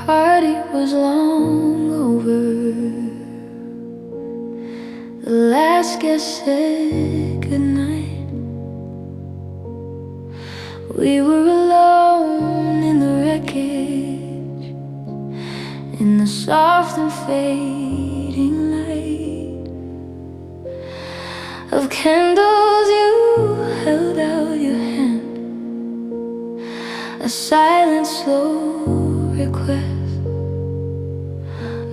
party was long over. The last guest said goodnight. We were alone in the wreckage, in the soft and fading light of candles. You held out your hand, a silent, slow request.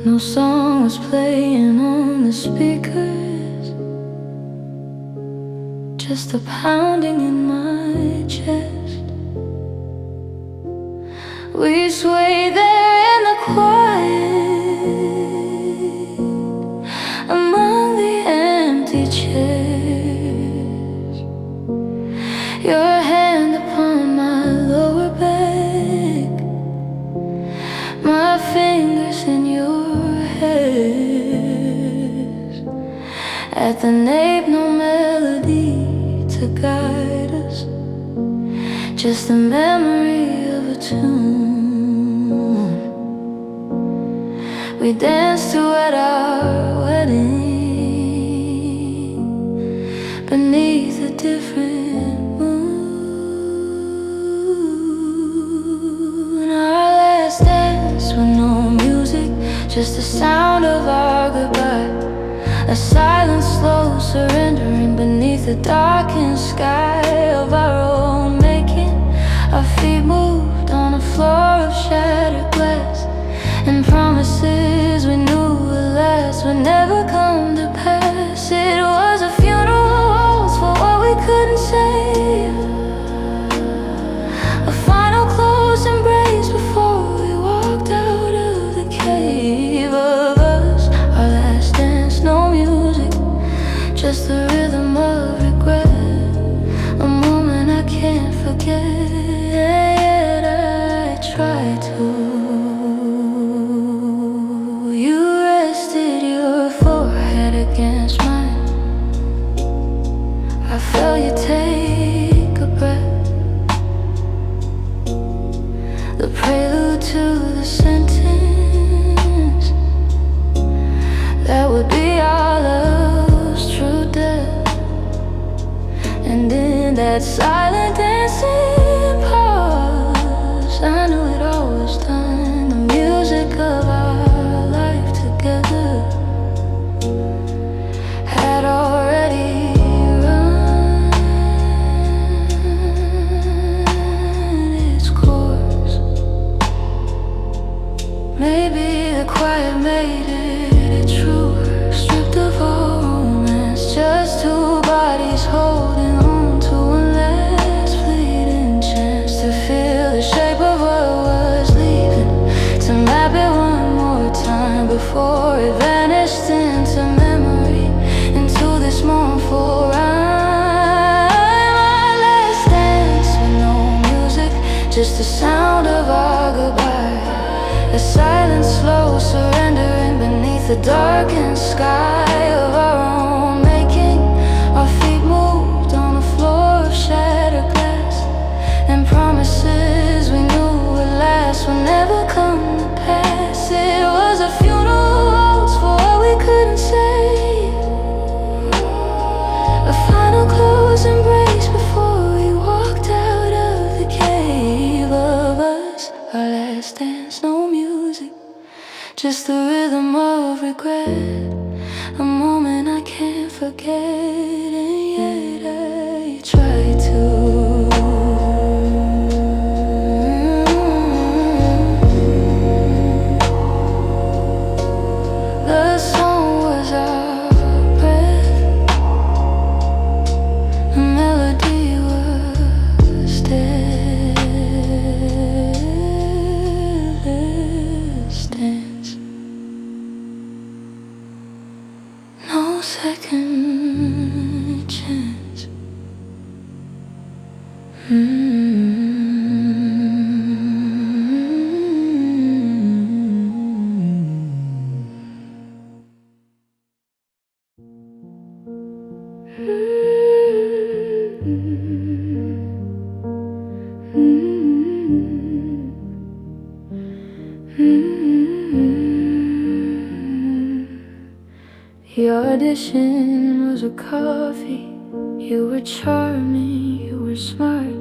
No song was playing on the speakers, just a pounding in my chest. We swayed there in the quiet, among the empty chairs. Your hand upon my lower back, my fingers in your hairs. At the nape, no melody to guide us, just the memory of a tune. We danced to at our wedding, beneath a different moon. Our last dance with no music, just the sound of our goodbye. A silent, slow surrendering beneath the darkened sky of our own making. Our feet moved on a floor of shattered glass, and promises we knew would last would never come to pass. It was a funeral waltz for what we couldn't say, a final close embrace before we walked out of the cave of us. Our last dance, no music, just the rhythm of regret, a moment I can't forget. Yet I try to. You rested your forehead against mine, I felt you take a breath, the prelude to the sentence that would be our love's true death. And in that silent dancing pause, I knew it all was done. The music of our life together had already run its course. Maybe the quiet made it true, stripped of all romance, just two bodies holding on to one last fleeting chance to feel the shape of what was leaving, to map it one more time before it vanished into memory, into this mournful rhyme. Our last dance with no music, just the sound of our goodbye. A silent, slow surrendering beneath the darkened sky of our own making. Our feet moved on a floor of shattered glass, and promises we knew would last would never come to pass. It was a funeral waltz for what we couldn't say, a final close embrace before we walked out of the cave of us. Our last dance, no music, just the rhythm of regret, a moment I can't forget. And yet I try to. The song was our breath, the melody was distance. No second chance. Mm-hmm. Your audition was a coffee. You were charming, you were smart.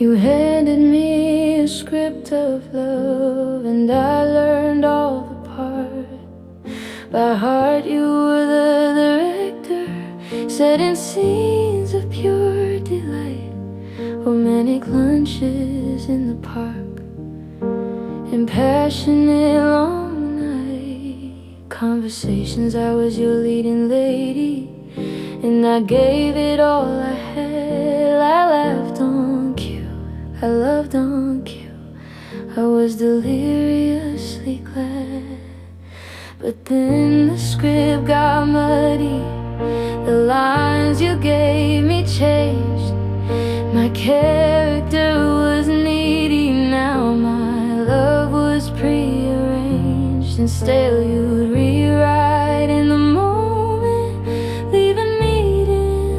You handed me a script of love, and I learned all the parts by heart. You were the director, setting scenes of pure delight. Romantic lunches in the park and passionate long night conversations. I was your leading lady, and I gave it all I had. I laughed on cue, I loved on cue. I was deliriously glad. But then the script got muddy. The lines you gave me changed. My character was needy. Now my love was prearranged, and still you'd rewrite in the moment, leaving me to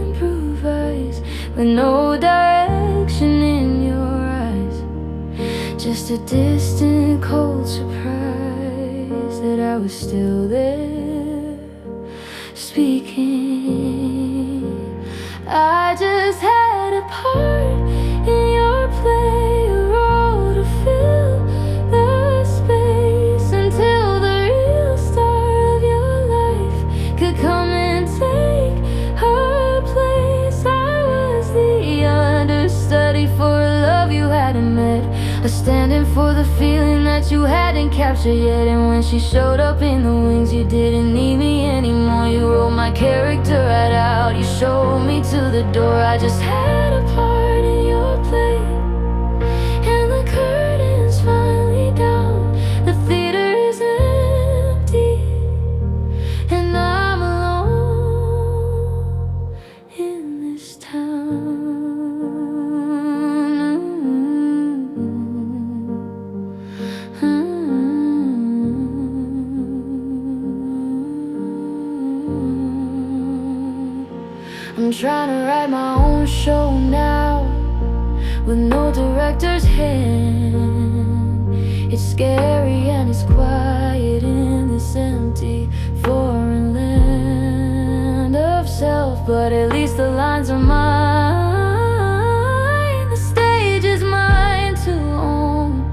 improvise with no direction in your eyes. Just a distant cold surprise that I was still there speaking. I just had a part in your play, a role to fill the space until the real star of your life could come and take her place. I was the understudy for a love you hadn't met, a stand-in for the feeling that you hadn't captured yet. And when she showed up in the wings, you didn't need me anymore. You wrote my character right out, you showed me to the door. I just had a part in your play, and the curtain's finally down. The theater is empty, and I'm alone in this town. I'm trying to write my own show now, with no director's hand. It's scary and it's quiet in this empty foreign land of self, but at least the lines are mine. The stage is mine to own,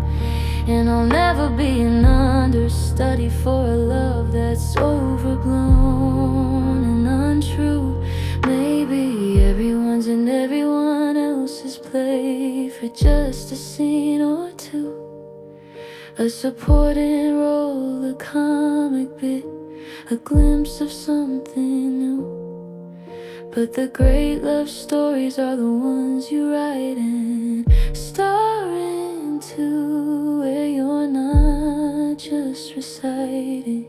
and I'll never be an understudy for a love that's overblown and untrue. Maybe everyone's in everyone else's play for just a scene or two, a supporting role, a comic bit, a glimpse of something new. But the great love stories are the ones you write and star into, where you're not just reciting,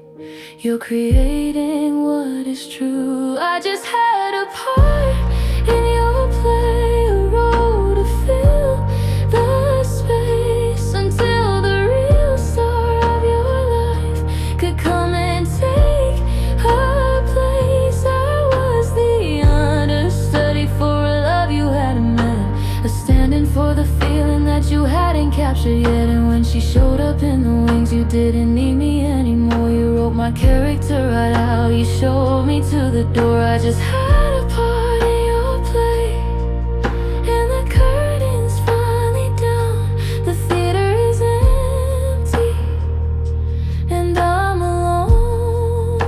you're creating what is true. I just had a part in your play, a role to fill the space until the real star of your life could come and take her place. I was the understudy for a love you hadn't met, a stand-in for the feeling that you hadn't captured yet. And when she showed up in the wings, you didn't need me anymore. You wrote my character right out, you showed me to the door. I just had a part in your play, and the curtain's finally down. The theater is empty, and I'm alone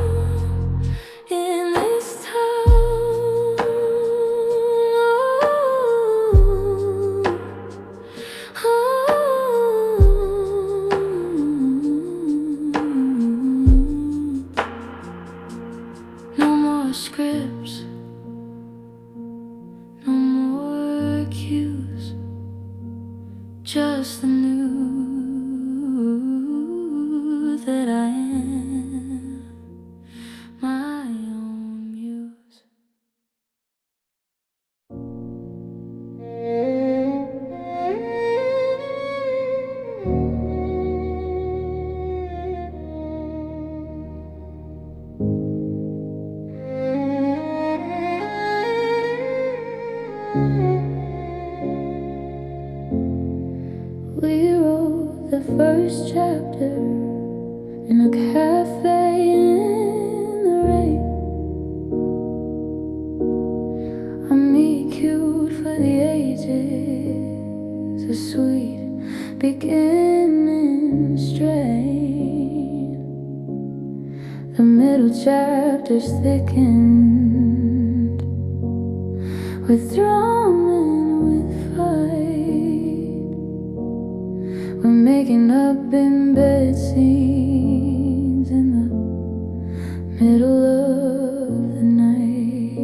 in this town. Oh, no more scripts, no more cues, just the news that I am my own muse. We wrote the first chapter in a cafe in the characters thickened with drama and with fight. We're making up in bed scenes in the middle of the night.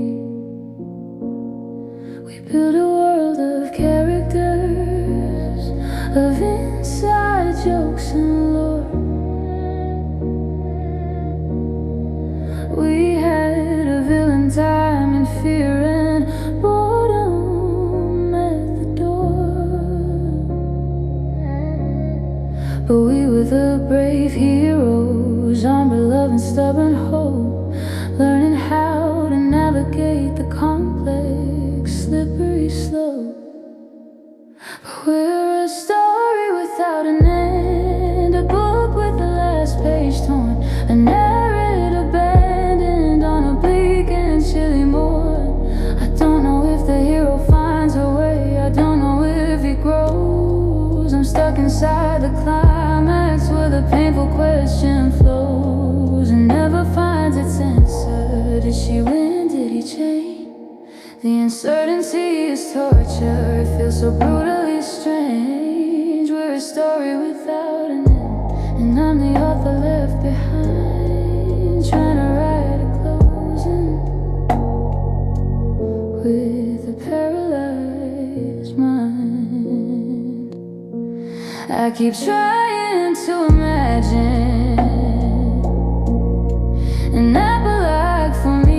We build a world of characters, of inside jokes and lore. We had a villain time and fear and boredom at the door. But we were the brave heroes, armed with love and stubborn hope, learning how to navigate the complex, slippery slope. But we're a story without an end, a book with the last page torn, a narrative abandoned on a bleak and chilly morn. I don't know if the hero finds a way, I don't know if he grows. I'm stuck inside the climax where the painful question flows and never finds its answer. Did she win? Did he change? The uncertainty is torture, it feels so brutally strange. We're a story without an end, and I'm the author left behind, trying to write a closing with a paralyzed mind. I keep trying to imagine an epilogue for me.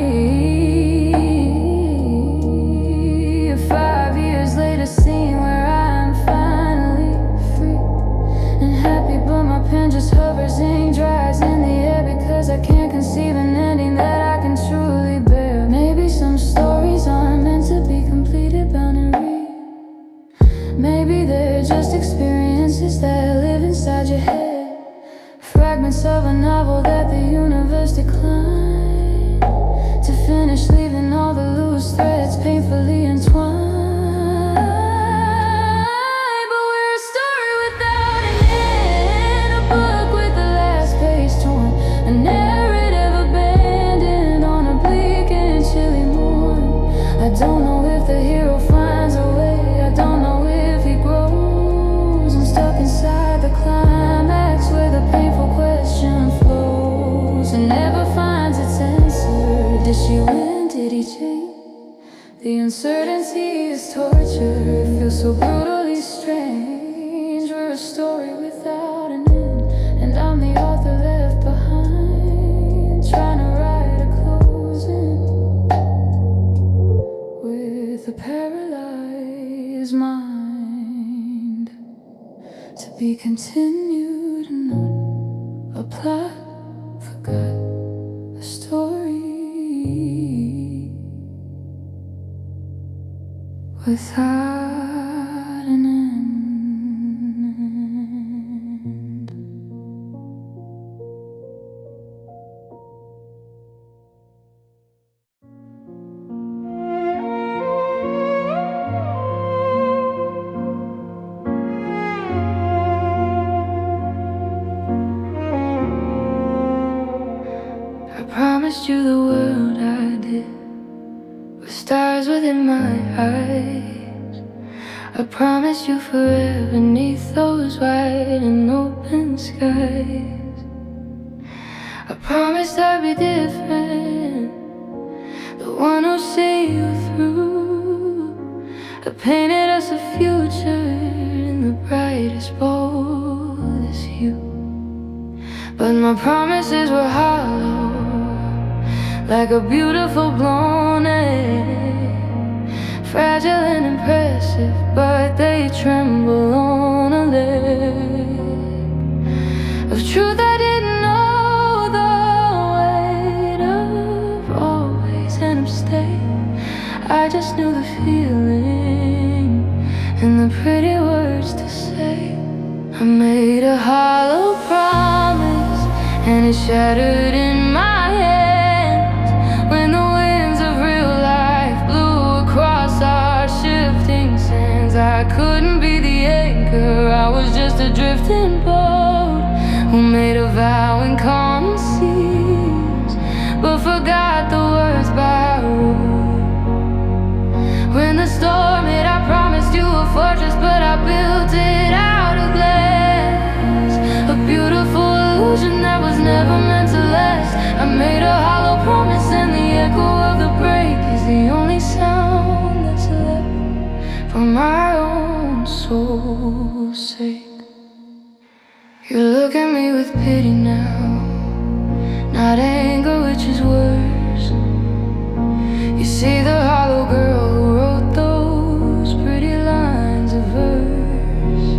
5 years later, scene where I'm finally free and happy, but my pen just hovers, ink dries in the air because I can't conceive an ending that I can truly bear. Maybe some stories aren't meant to be completed, bound and read. Maybe they're just experiences that live inside your head, fragments of a novel that the universe declined to finish, leaving all the loose threads painfully entwined. But we're a story without an end, a book with the last page torn, a narrative abandoned on a bleak and chilly morn. I don't know if the hero finds a way, I don't know if he grows. I'm stuck inside the climax where the painful question flows and never finds its answer. Did she win? Did he change? The uncertainty is torture, it feels so brutally strange. We're a story without an end, and I'm the author left behind, trying to write a closing with a paralyzed mind. To be continued and not a plot, forgot the story without an end. I promised you the world, I did, with stars within my eyes. I promised you forever beneath those wide and open skies. I promised I'd be different, the one who'll see you through. I painted us a future in the brightest, boldest hue, but my promises were hollow, like a beautiful blown egg, fragile and impressive, but they tremble on a leg of truth I didn't know the weight of, always and abstain. I just knew the feeling and the pretty words to say. I made a hollow promise and it shattered in my hands when the winds of real life blew across our shifting sands. I couldn't be the anchor, I was just a drifting boat who made a vow in calm seas, but forgot echo of the break is the only sound that's left for my own soul's sake. You look at me with pity now, not anger, which is worse. You see the hollow girl who wrote those pretty lines of verse,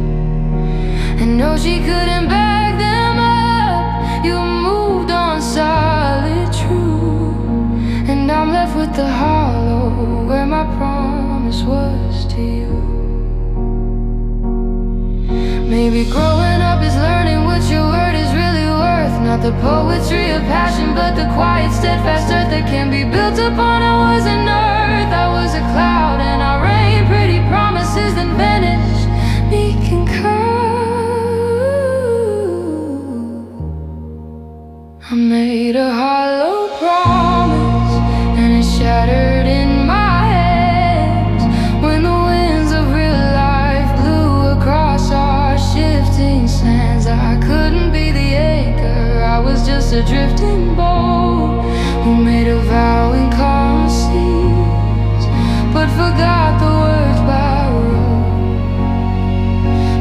and no, she couldn't back them up. You moved on solid true, and I'm left with the hollow where my promise was to you. Maybe growing up is learning what your word is really worth. Not the poetry of passion, but the quiet, steadfast earth that can be built upon. I was an earth, I was a cloud, and I rained pretty promises then vanished, meek and cold. I made a hollow promise, and it shattered in my hands when the winds of real life blew across our shifting sands. I couldn't be the anchor, I was just a drifting boat who made a vow in calm seas, but forgot the words by rote.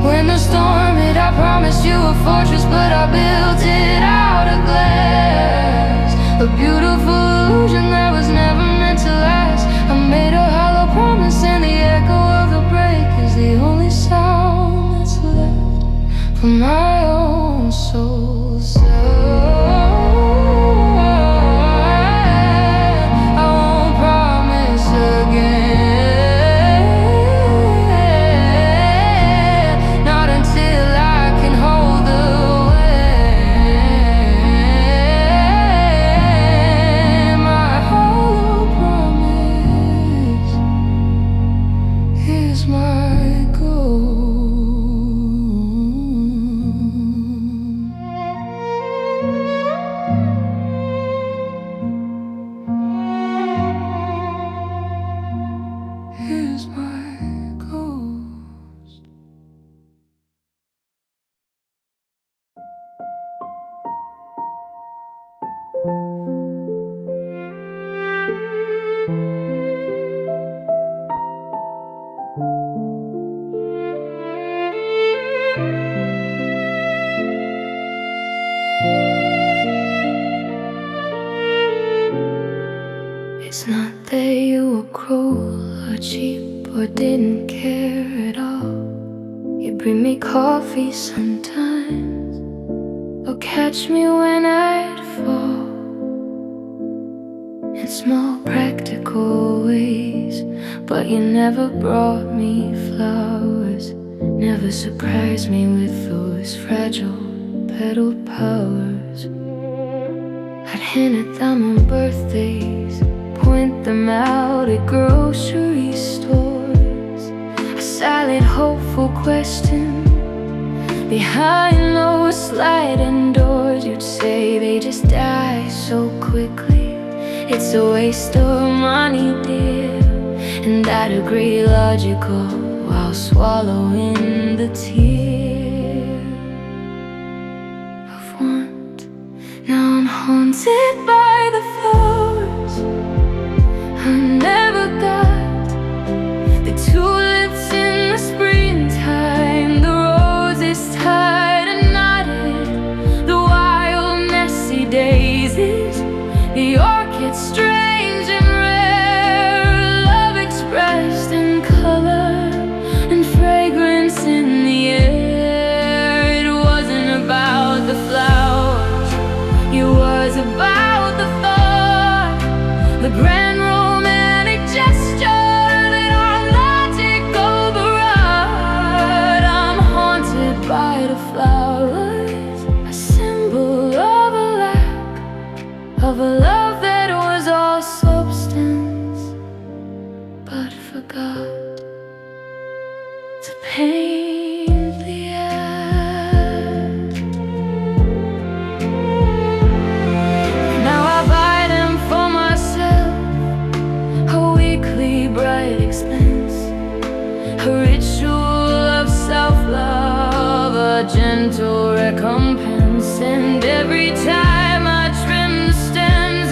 When the storm hit, I promised you a fortress, but I built it out of glass, a beautiful illusion that was never meant to last. I made a hollow promise, and the echo of the break is the only sound that's left for my own soul's sake. I won't promise again, not until I can hold the wind. My hollow promise is my goal. Is my ghost. It's not that you were cruel or cheap or didn't care at all. You bring me coffee sometimes, or catch me when I'd fall, in small practical ways. But you never brought me flowers, never surprised me with those fragile petaled powers. I'd hint at them on birthdays, point them out at grocery stores. A silent, hopeful question behind those sliding doors. You'd say they just die so quickly, it's a waste of money, dear. And I'd agree, logical, while swallowing the tear of want. Now I'm haunted by the flowers I never got, the tulips in the springtime, the roses tied and knotted, the wild messy daisies, the orchids strange and rare, love expressed in color and fragrance in the air. It wasn't about the flowers, it was about the thought, the grand romantic gesture that our logic overrode. I'm haunted by the flowers, a symbol of a lack of a love that was all substance, but forgot to paint the air. Now I buy them for myself, a weekly bright expense, a ritual of self-love, a gentle recompense. And every time I trim the stems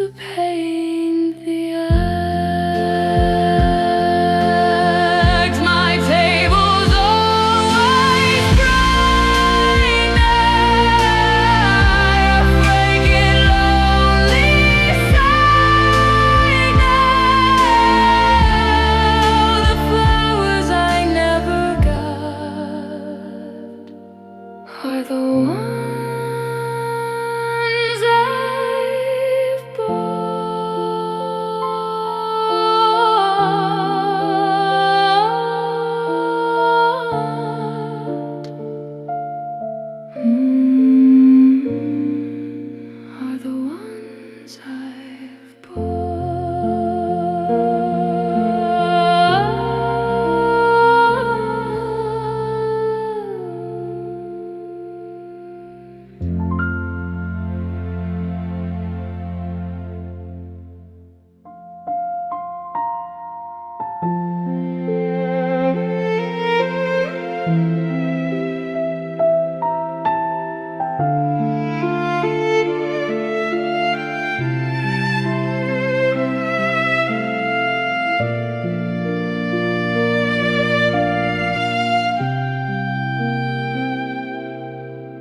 to paint the act. My table's always bright now, breaking lonely side now. The flowers I never got are the ones I've bought. Are the ones I've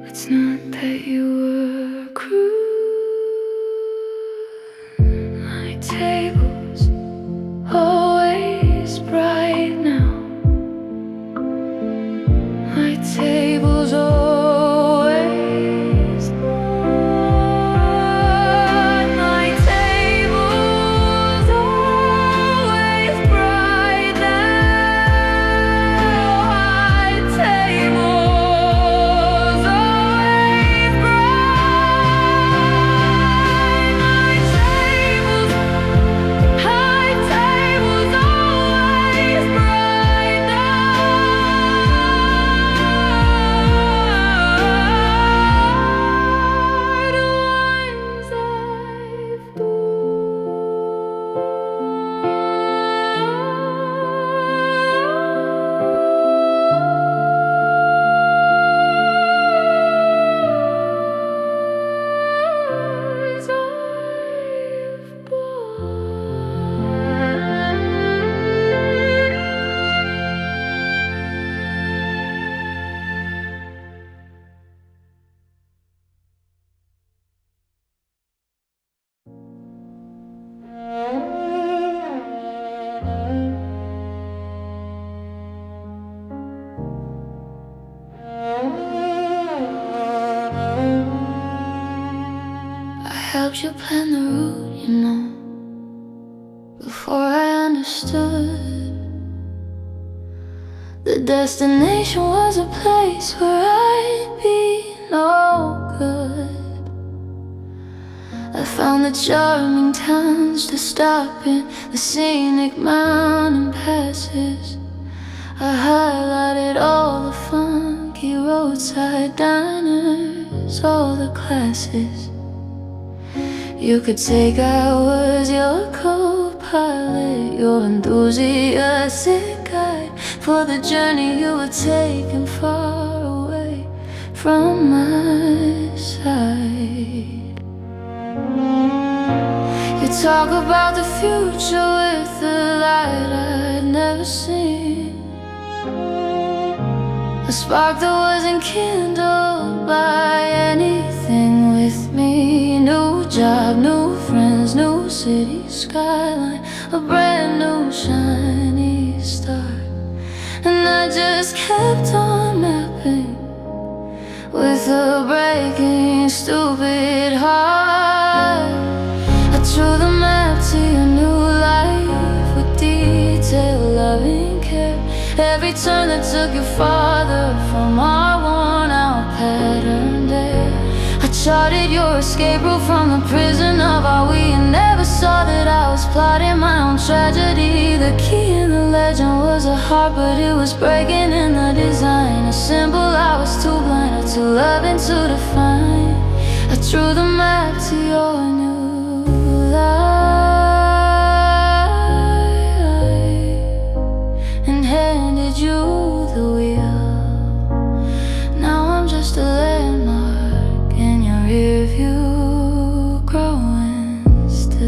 It's not that you were cruel. My table's always bright now. My table's always bright. My table's always bright now. My table's always bright. My table's always bright I helped you plan the route, you know, before I understood the destination was a place where I'd be no good. I found the charming towns to stop in, the scenic mountain passes. I highlighted all the funky roadside diners, all the classes. You could take, I was your co-pilot, your enthusiastic guide for the journey you were taking far away from my side. You talk about the future with the light I'd never seen, a spark that wasn't kindled by anything with me. New job, new friends, new city skyline, a brand new shiny star. And I just kept on mapping with a breaking, stupid heart. I drew the map to your new life with detail, loving care. Every turn that took you farther from our worn-out pattern there. I charted your escape route from the prison of our we, and never saw that I was plotting my own tragedy. The key in the legend was a heart, but it was breaking in the design. A symbol I was too blind or too loving to define. I drew the map to your new life and handed you the wheel. Now I'm just a landmark in your rearview, growing still.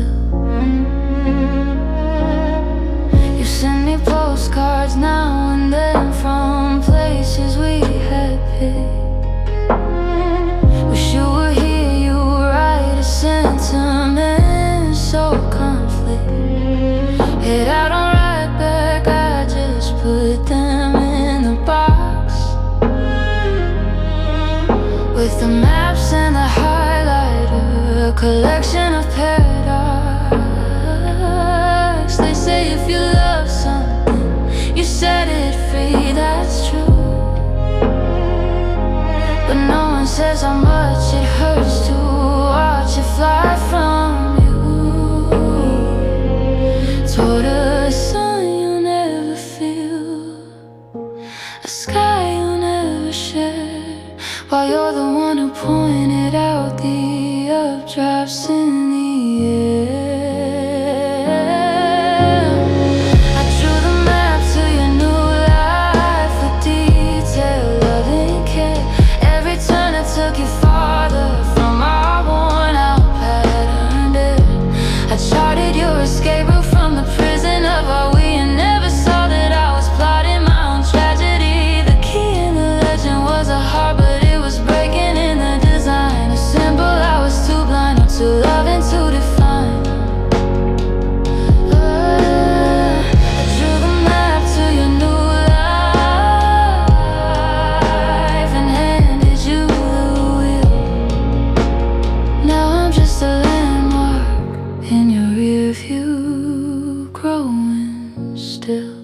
rear view growing still.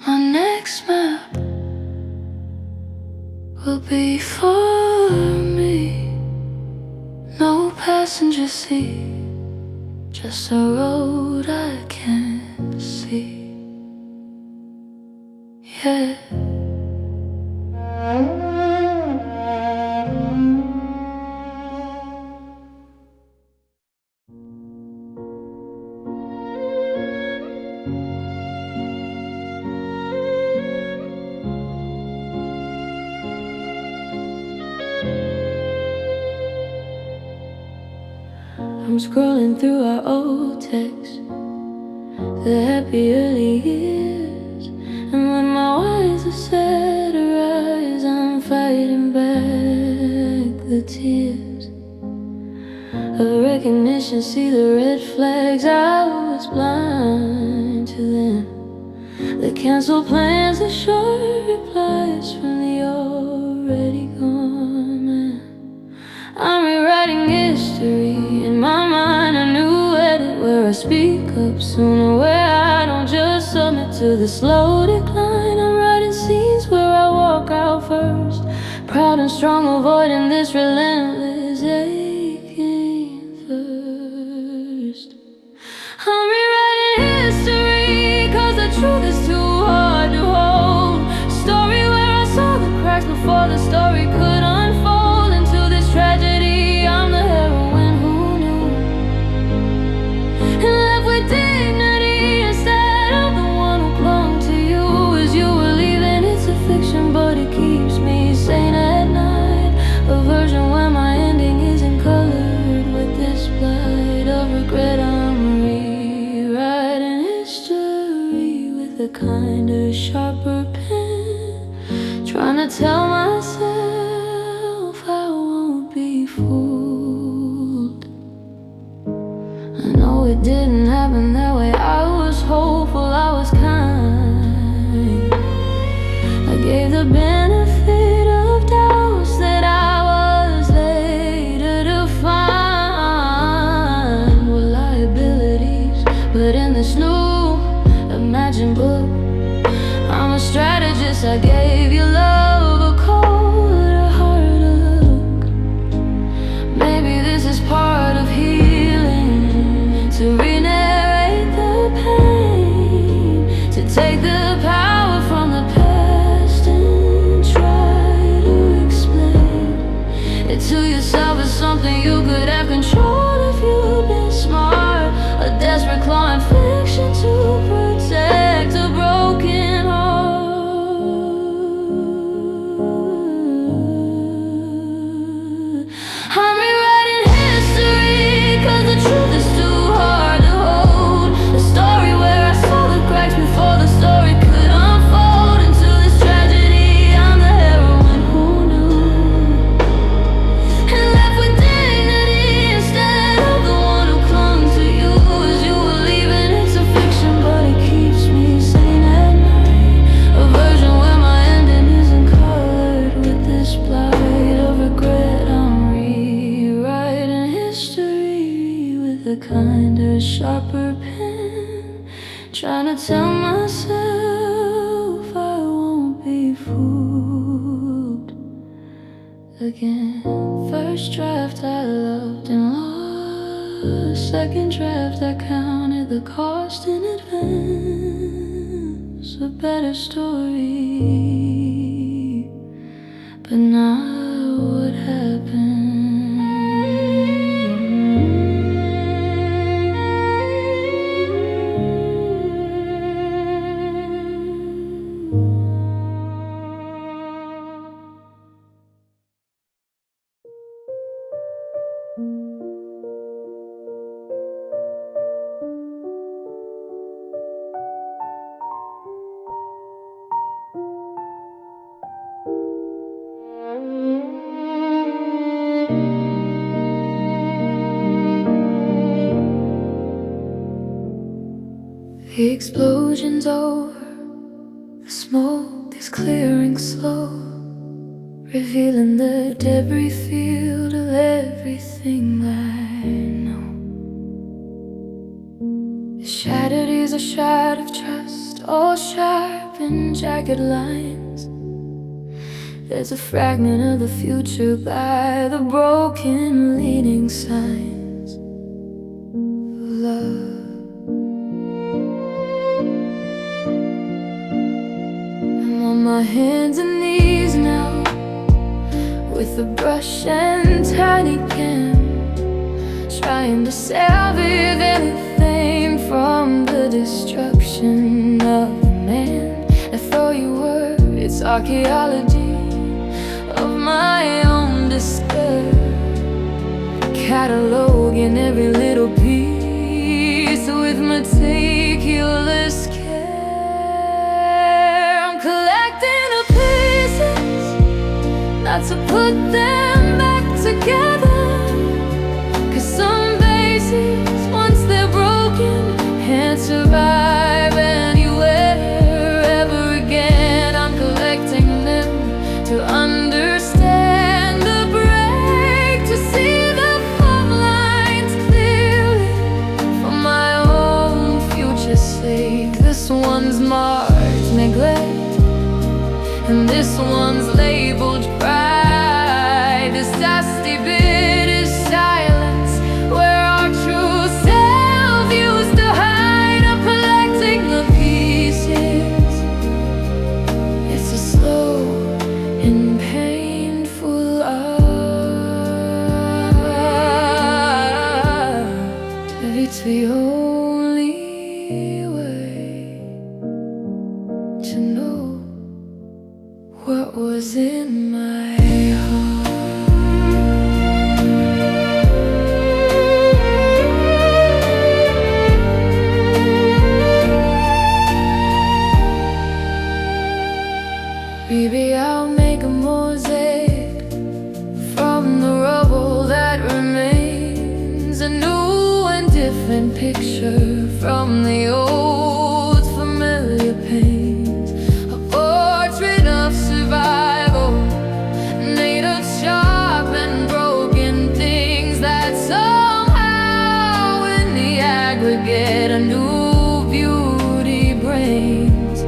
My next map will be for me. No passenger seat, just a road I can't see. Yeah. I'm scrolling through our old texts, the happy early years, and when my eyes are set to rise, I'm fighting back the tears of recognition. See the red flags, I was blind to them. The canceled plans, the short replies from the already gone man. I'm rewriting history in my mind, a new edit where I speak up sooner, where I don't just submit to the slow decline. I'm writing scenes where I walk out first, proud and strong, avoiding this relentless aching thirst. I'm rewriting history, cause the truth is too hard to hold. A story where I saw the cracks before the story could unfold into this tragedy. I'm the heroine who knew, and left with dignity instead of the one who clung to you as you were leaving. It's a fiction, but it keeps me sane at night. A version where my ending isn't colored with this blight of regret. I'm rewriting history with a kinder, sharper pen, trying to tell myself I won't be fooled. I know it didn't happen that way. I was hopeful, I was kind. I gave the benefit of doubts that I was later to find were liabilities. But in this new imagined book, I'm a strategist. I gave you love, a cold, a harder look. Maybe this is part of healing, to re-narrate the pain, to take the power from the past and try to explain it to yourself as something you could have controlled if you'd been smart. A desperate claw infliction to protect a broken heart. I'm rewriting history, cause the truth is too hard to hold. A story where I saw the cracks before the story could unfold into this tragedy. I'm the heroine who knew, and left with dignity instead of the one who clung to you as you were leaving. It's a fiction, but it keeps me sane at night. A version where my ending isn't colored with this blight of regret. I'm rewriting history with a kinder, sharper pen, trying to tell myself I won't be fooled again. First draft I loved and lost, second draft I counted the cost in advance. A better story, but now what happened? The explosion's over, the smoke is clearing slow, revealing the debris field of everything I know. Shattered is a shard of trust, all sharp and jagged lines. There's a fragment of the future by the broken leading signs of love. I'm on my hands and knees now, with a brush and tiny pen, trying to salvage anything from the destruction of man. I thought you were, it's archaeology of my own despair, cataloging every little piece with meticulous care. I'm collecting the pieces, not to put them back together, 'cause some bases, once they're broken, can't survive anywhere ever again. I'm collecting them to understand the break, to see the fault lines clearly for my own future's sake. This one's marked neglect, and this one's labeled pride. This dusty bit is silence, where our true self used to hide. I'm collecting the pieces. It's a slow and painful art. It's the only way to know what was in my heart. Maybe I'll make a mosaic from the rubble that remains, a new and different picture from the old familiar pains, a portrait of survival made of sharp and broken things that somehow in the aggregate a new beauty brings.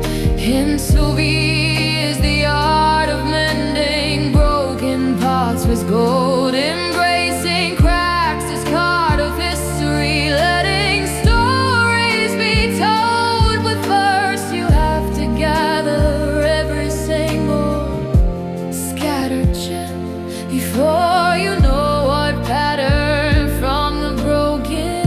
Into is the art of mending broken parts with gold, embracing cracks as part of history, letting stories be told. But first you have to gather every single scattered gem before you know what pattern from the brokenness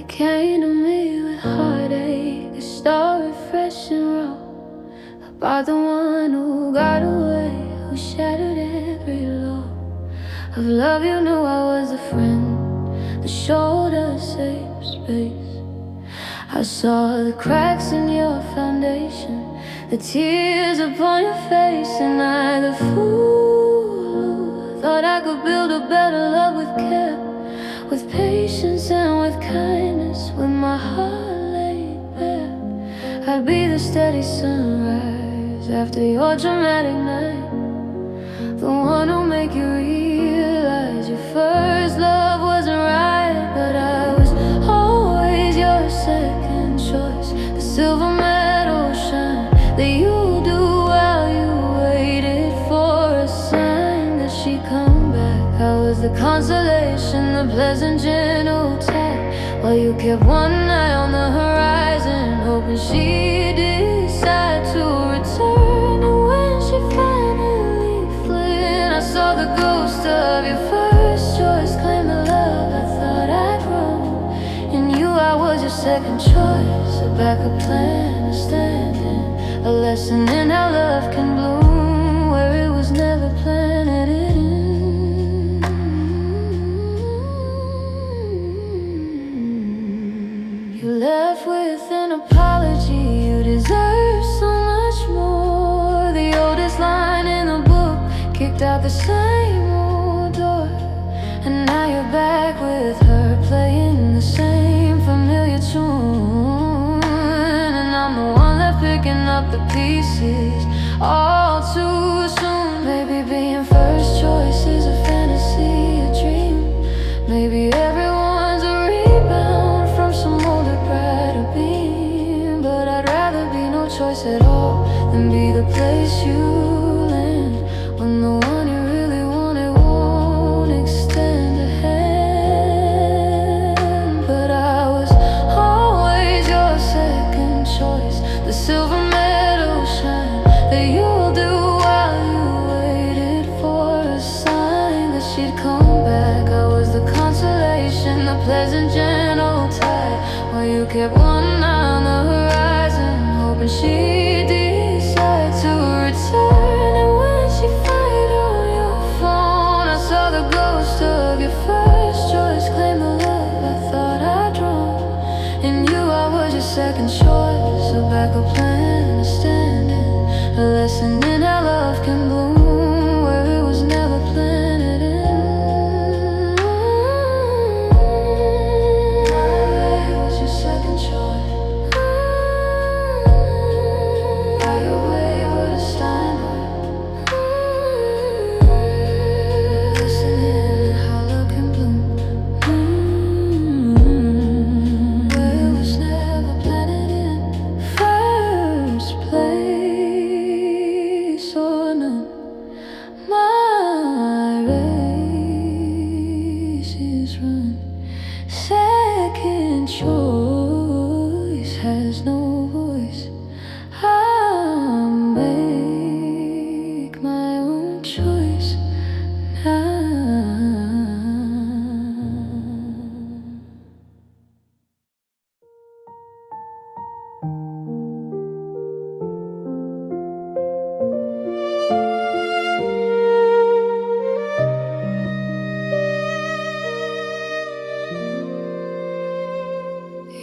You came to me with heartache, a story fresh and raw about the one who got away, who shattered every law of love. You knew I was a friend, the shoulder safe space. I saw the cracks in your foundation, the tears upon your face, and I, the fool, thought I could build a better love with care, with patience and with kindness. With my heart laid bare, I'd be the steady sunrise after your dramatic night, the one who'll make you realize your first love wasn't right. But I was always your second choice, the silver medal shine that you do while you waited for a sign that she'd come back. I was the consolation, the pleasant gentle tap, while you kept one eye on the horizon, hoping she'd decide to return. And when she finally fled, I saw the ghost of your first choice claim the love I thought I'd wrong. And you, I was your second choice, a backup plan, a stand-in, a lesson in how love can bloom where it was never planted in. You left with an apology, you deserve so much more. The oldest line in the book, kicked out the same old door. And now you're back with her, playing the same familiar tune. And I'm the one left picking up the pieces all too soon. Maybe being first choice is a fantasy, a dream. Maybe everyone's a rebound from some older brighter beam. But I'd rather be no choice at all than be the place you land when the one you really wanted won't extend a hand. But I was always your second choice, the silver medal shine that you'll do while you waited for a sign that she'd come back. I was the consolation, the pleasant gentle tide, while you kept one eye on the horizon, hoping she'd decide to return. And when she fired on your phone, I saw the ghost of your first choice claim the love I thought I'd drawn. And you, I was your second choice, a backup plan, a stand-in, a lesson in how love can bloom where it was never planted in. I was your second choice. By your way, what a Steinway. Listening how love can bloom where it was never planted in. First place or none, my race is run. Second choice has no voice. I'll make my own choice now.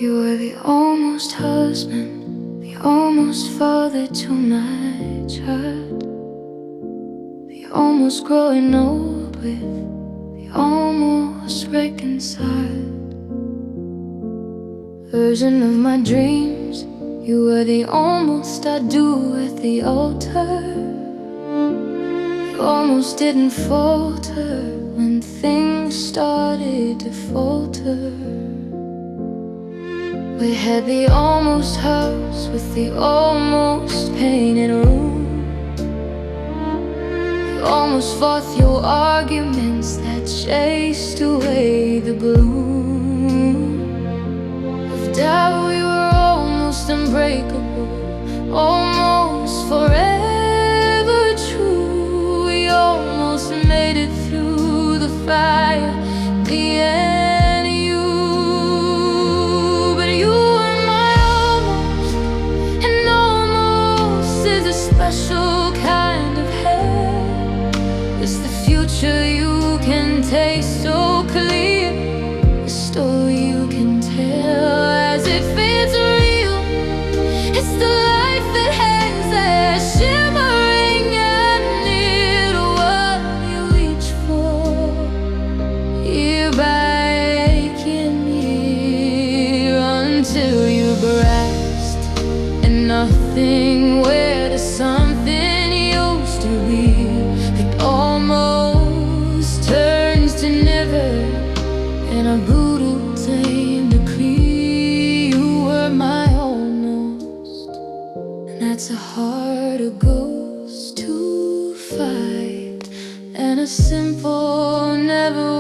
You were the almost husband, the almost father to my child, the almost growing old with the almost reconciled version of my dreams. You were the almost I do at the altar. You almost didn't falter when things started to falter. We had the almost house with the almost painted room. You almost fought your arguments that chased away the gloom. Of doubt we were almost unbreakable, almost forever true. We almost made it through the fire, the end. You it feels real. It's the life that hangs there, shimmering and near to what you reach for, year by aching year, until you grasp and nothing where the something used to be that almost turns to never in a brutal tame decree. You were my almost, and that's a harder ghost to fight and a simple never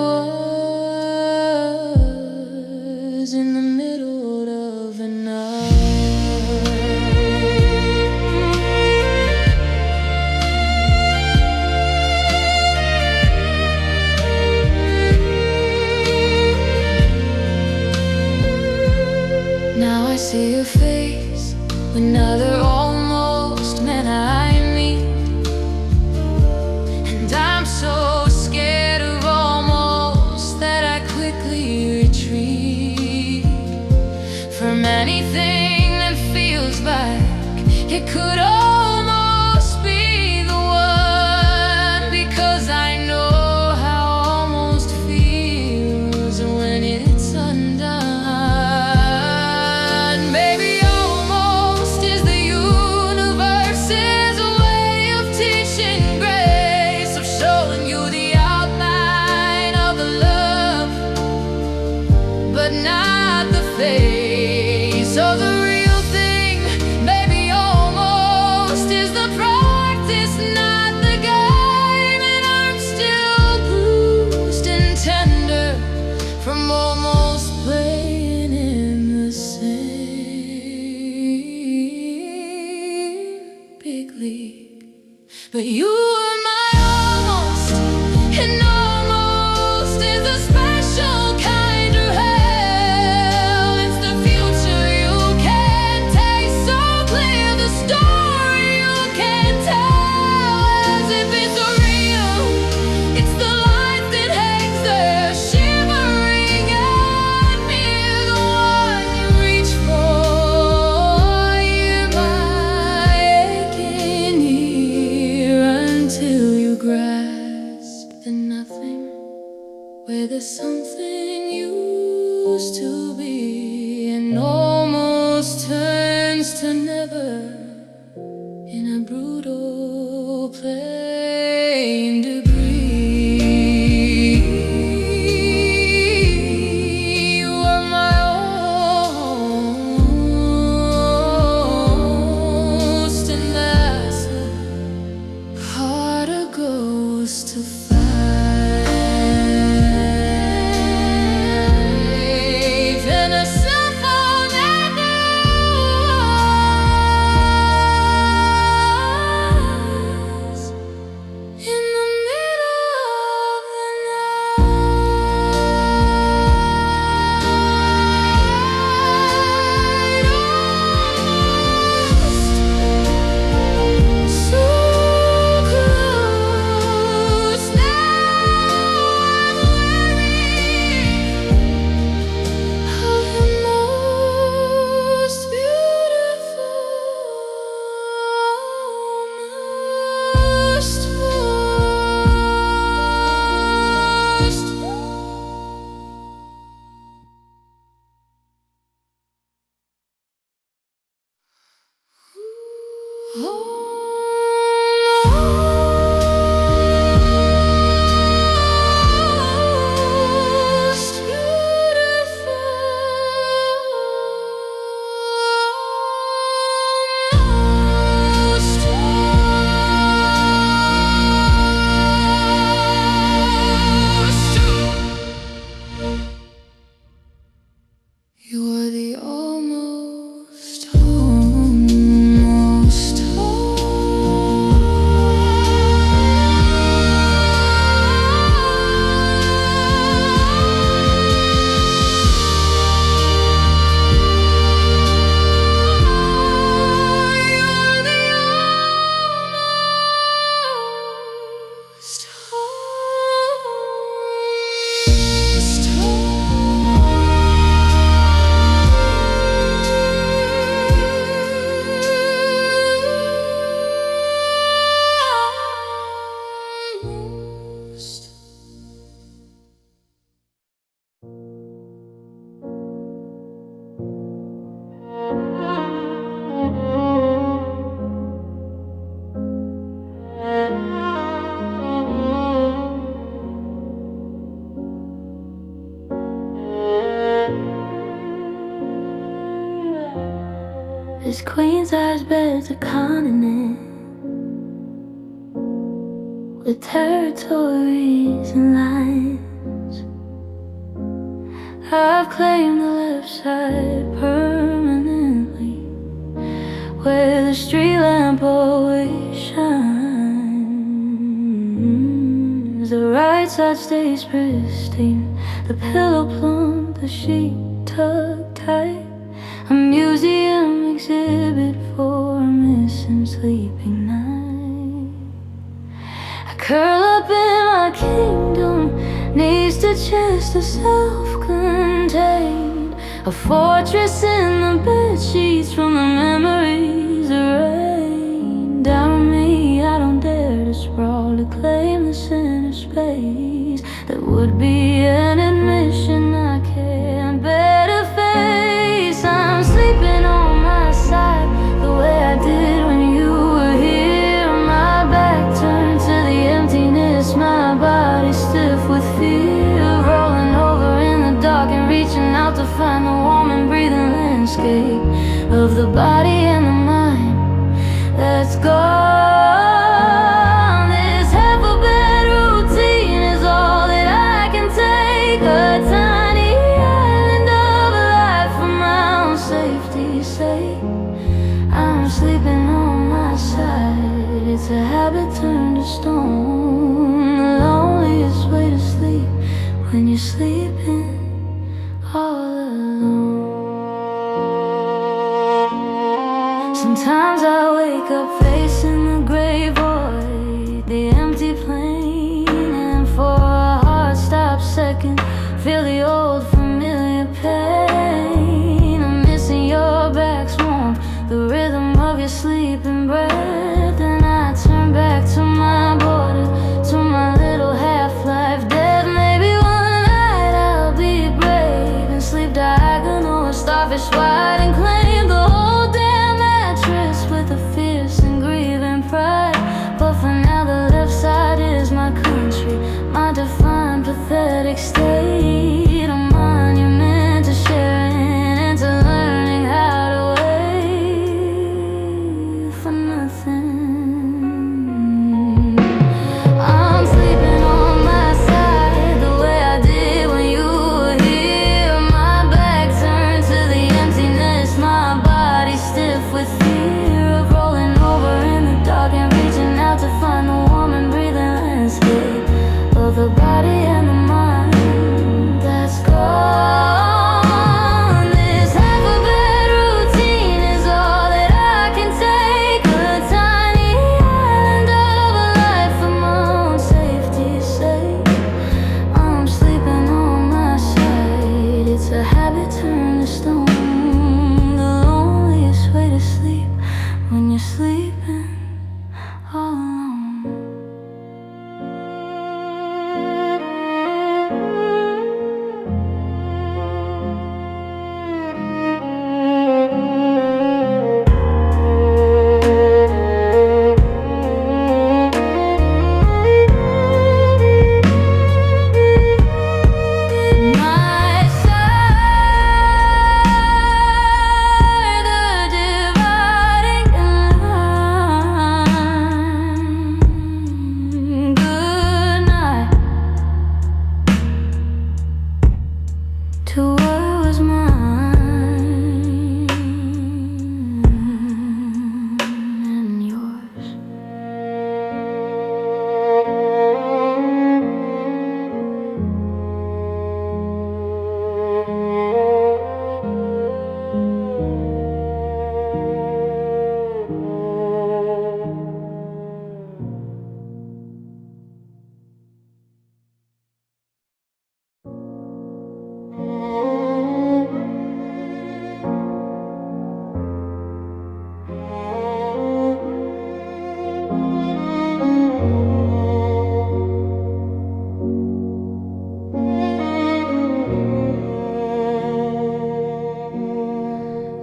was in the middle of the night. Now I see your face, another almost man I meet, and I'm so scared of almost that I quickly retreat from anything that feels like it could almost be the one, because I know how almost feels when it's undone. But not the face of the real thing. Maybe almost is the practice, not the game. And I'm still bruised and tender from almost playing in the same big league. But you were my almost, and almost is a special kind of hell. Where there's something used to be and almost turns to never in a brutal plain debris. You are my almost, and that's a harder ghost to find. This queen-size bed's a continent with territories and lines. I've claimed the left side permanently, where the street lamp always shines. The right side stays pristine, the pillow plump, the sheet tucked tight. A museum exhibit for a missing sleeping night. I curl up in my kingdom, knees to chest, a self-contained, a fortress in the bed sheets from the memories that rain down on me. I don't dare to sprawl, to claim the center space that would be an admission I can't bear to face. I'm sleeping on my side the way I did when you were here. My back turned to the emptiness, my body stiff with fear, rolling over in the dark and reaching out to find the warm and breathing landscape of the body and the mind that's gone. This half a bed routine is all that I can take, a tiny island of a life for my own safety's sake. I'm sleeping on my side, it's a habit turned to stone. The loneliest way to sleep when you're sleeping all alone. Sometimes I wake up facing the gray void, the empty plane, and for a hard stop second, feel the old familiar pain. I'm missing your back's warmth, the rhythm of your sleeping breath. And I turn back to my border, to my little half-life death. Maybe one night I'll be brave and sleep diagonal or starfish wide and claim the whole damn mattress with a fierce and grieving pride. But for now the left side is my country, my defined pathetic state, a monument to sharing and to learning how to wait for nothing. I'm sleeping on my side the way I did when you were here. My back turned to the emptiness, my body stiff with fear of rolling over in the dark and reaching out to find the warm and breathing landscape of the body and the mind that's gone. This half a bed routine is all that I can take, a tiny island of a life for my own safety's sake. I'm sleeping on my side, it's a habit turned to stone. The loneliest way to sleep when you're sleeping all alone. My side, the dividing line. Good night to what was mine and yours.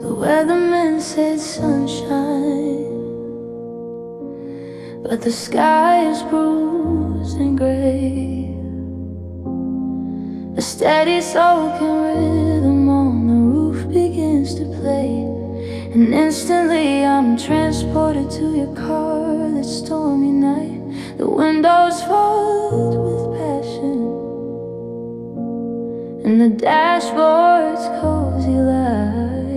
The weatherman said sunshine, but the sky is bruised and gray. A steady soaking rhythm on the roof begins to play, And instantly I'm transported to your car that stormy night. The windows fogged with passion, and the dashboard's cozy light.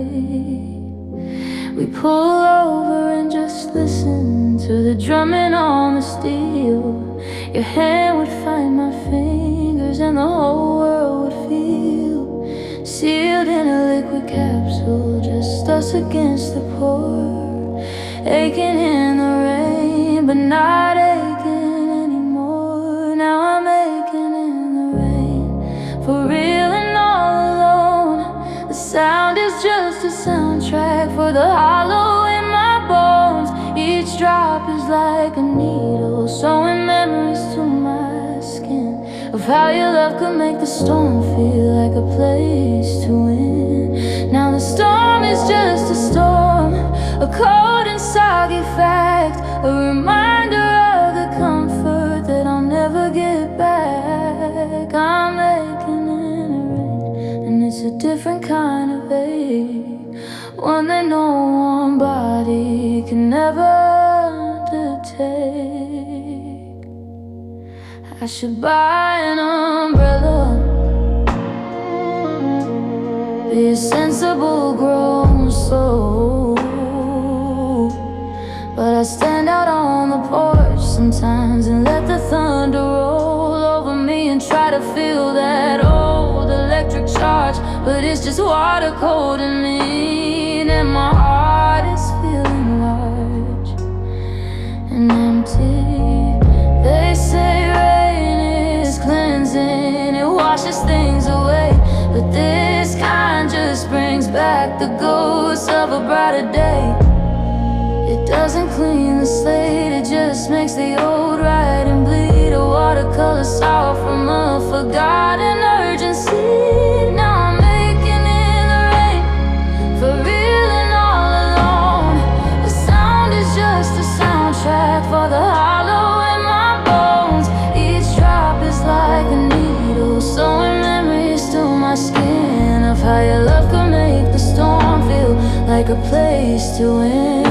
We pull over and just listen to the drumming on the steel. Your hand would find my fingers and the whole world would feel sealed in a liquid capsule, just us against the pour, aching in the rain, but not aching anymore. Now I'm aching in the rain, for real and all alone. The sound is just a soundtrack for the hollow in my bones. Each drop is like a needle, sewing memories to my skin of how your love could make the storm feel like a place to win. Now the storm is just a storm, a cold and soggy fact, a reminder of the comfort that I'll never get back. I'm aching in the rain, and it's a different kind of ache, one that no one body can never undertake. I should buy an umbrella, be a sensible grown soul, but I stand out on the porch sometimes and let the thunder roll over me and try to feel that old electric charge, but it's just water cold and mean, and my heart is feeling large and empty. They say rain is cleansing, it washes things away, but this kind just brings back the ghosts of a brighter day. It doesn't clean the slate, it just makes the old right and bleed. A watercolor sour from a forgotten urgency. Now I'm making in the rain, for real and all alone. The sound is just a soundtrack for the hollow in my bones. Each drop is like a needle, sewing memories to my skin of how your love could make the storm feel like a place to win.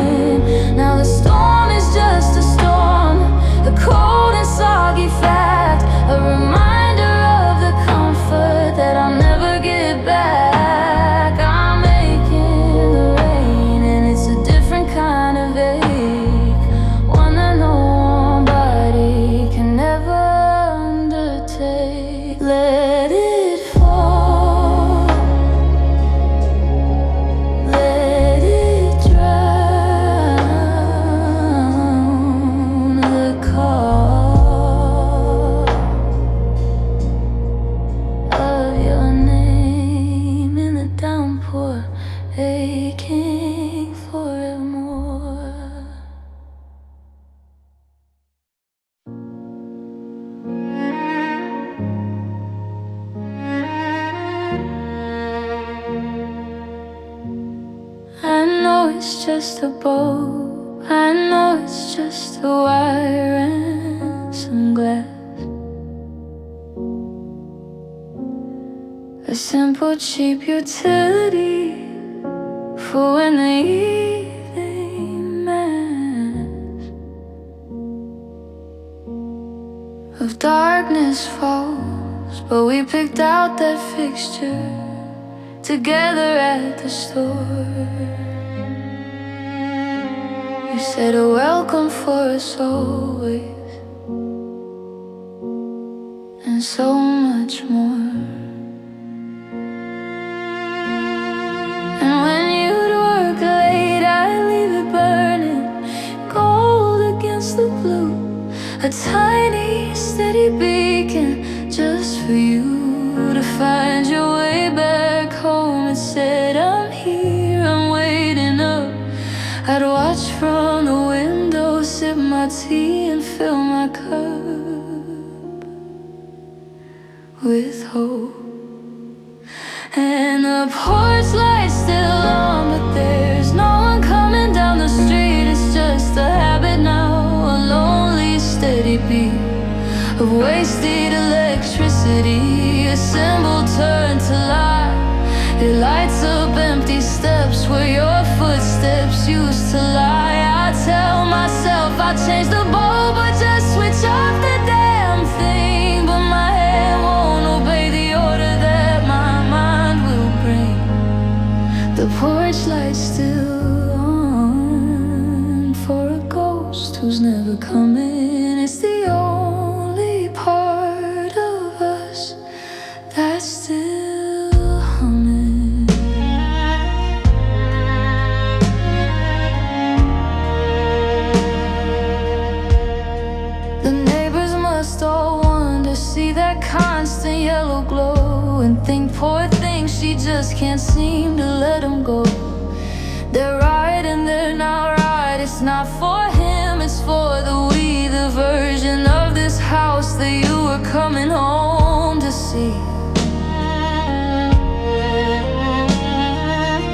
Now the storm is just a storm, a cold and soggy fact, a reminder of the comfort that I'll never get back. I'm aching the rain, and it's a different kind of ache, one that no one body can never undertake. Let it fall, let it drown the call of your name in the downpour, aching forevermore. I know it's just a bow, I know it's just a wire and some glass, a simple cheap utility for when the evening mass of darkness falls, but we picked out that fixture together at the store. You said a welcome for us always, and so much more. And when you'd work late, I'd leave it burning, gold against the blue, a tiny steady beacon just for you to find your way back home. It said, I'm here, I'm waiting up. I'd watch from the window, sip my tea and fill my cup with hope. And the porch light's still on, but there's no one coming down the street. It's just a habit now, a lonely steady beat of wasted electricity. A symbol turned to light, it lights up empty steps where your footsteps I'll change the bulb or just switch off the damn thing. But my hand won't obey the order that my mind will bring. The porch light's still on for a ghost who's never coming. It's the only part of us that's still humming. The neighbors must all wonder, see that constant yellow glow, and think, poor thing, she just can't seem to let him go. They're right and they're not right. It's not for him, it's for the we, the version of this house that you were coming home to see.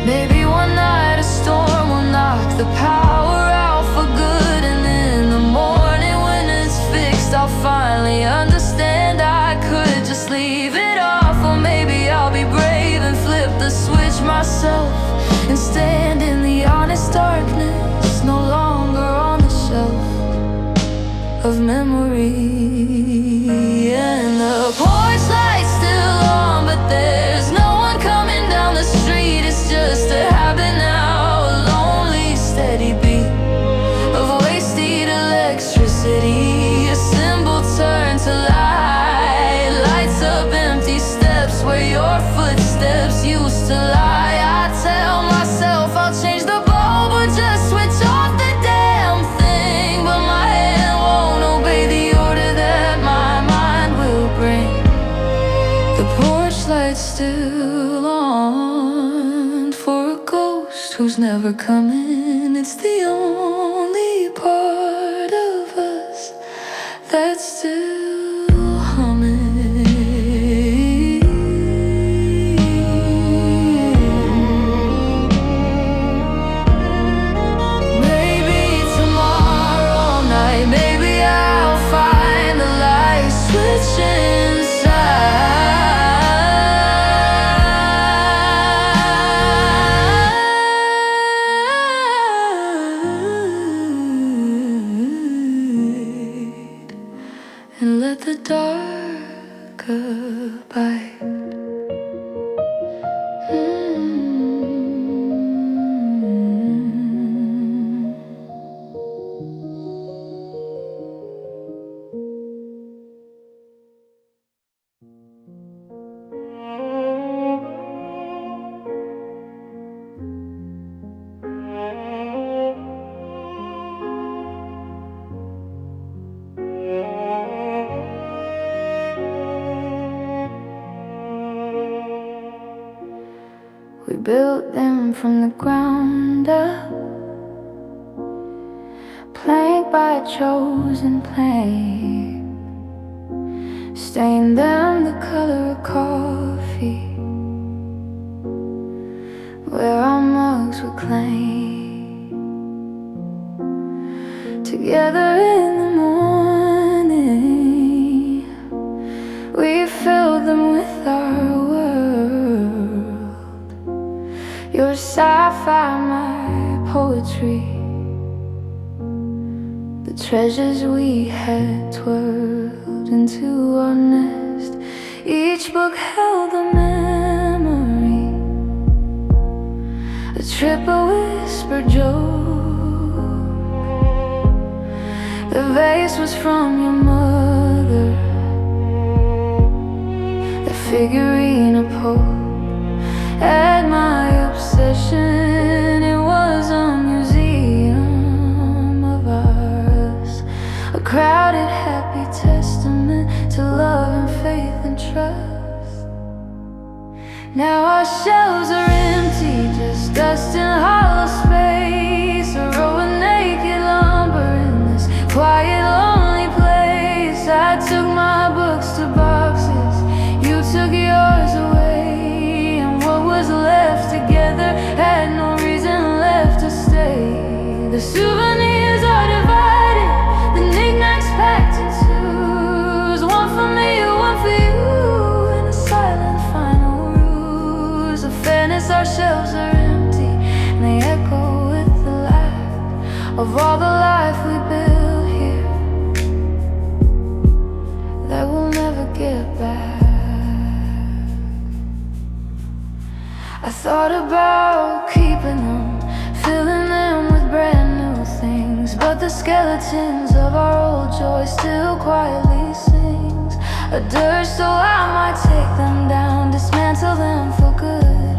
Maybe one night a storm will knock the power out for good, and in the morning when it's fixed, I'll finally understand I could just leave it off. Or maybe I'll be brave and flip the switch myself and stand in the honest darkness, no longer on the shelf of memory. And the porch light's still on, but there's no one coming down the street. It's just a habit now, a lonely steady beat of wasted electricity. A symbol turned to light, lights up empty steps where your footsteps used to lie. I tell myself I'll change the bulb or just switch off the damn thing. But my hand won't obey the order that my mind will bring. The porch light's still on for a ghost who's never coming. It's the only part of us that's still humming. Maybe tomorrow night, maybe I'll find the light switch inside and let the dark abide. We built them from the ground up, plank by chosen plank, stained them the color of coffee, where our mugs would clank. Together in the morning, we filled them with our world. Your sci-fi, my poetry, the treasures we had twirled into our nest. Each book held a memory, a trip, a whispered joke. The vase was from your mother, the figurine a pope. At my obsession, it was a museum of ours, a crowded, happy testament to love and faith and trust. Now our shelves are empty, just dust and hollow space, a row of naked lumber in this quiet, lonely place. I took my books to boxes, you took yours away, and what was left together had no reason left to stay. The souvenirs are divided, the knickknacks packed in twos, one for me, one for you, in a silent final ruse of fairness. Our shelves are empty, and they echo with the lack of all the life we built. skeletons of our old joy still quietly sings. A dirge, so I might take them down, dismantle them for good,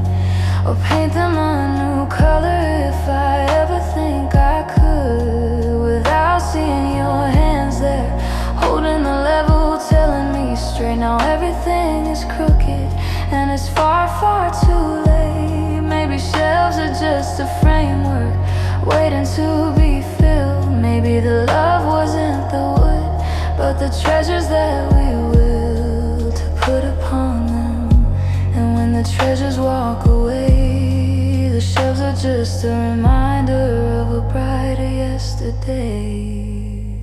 or paint them a new color if I ever think I could. Without seeing your hands there, holding the level, telling me straight. Now everything is crooked and it's far, far too late. Maybe shelves are just a framework waiting to be filled. Maybe the love wasn't the wood, but the treasures that we will to put upon them. And when the treasures walk away, the shelves are just a reminder of a brighter yesterday.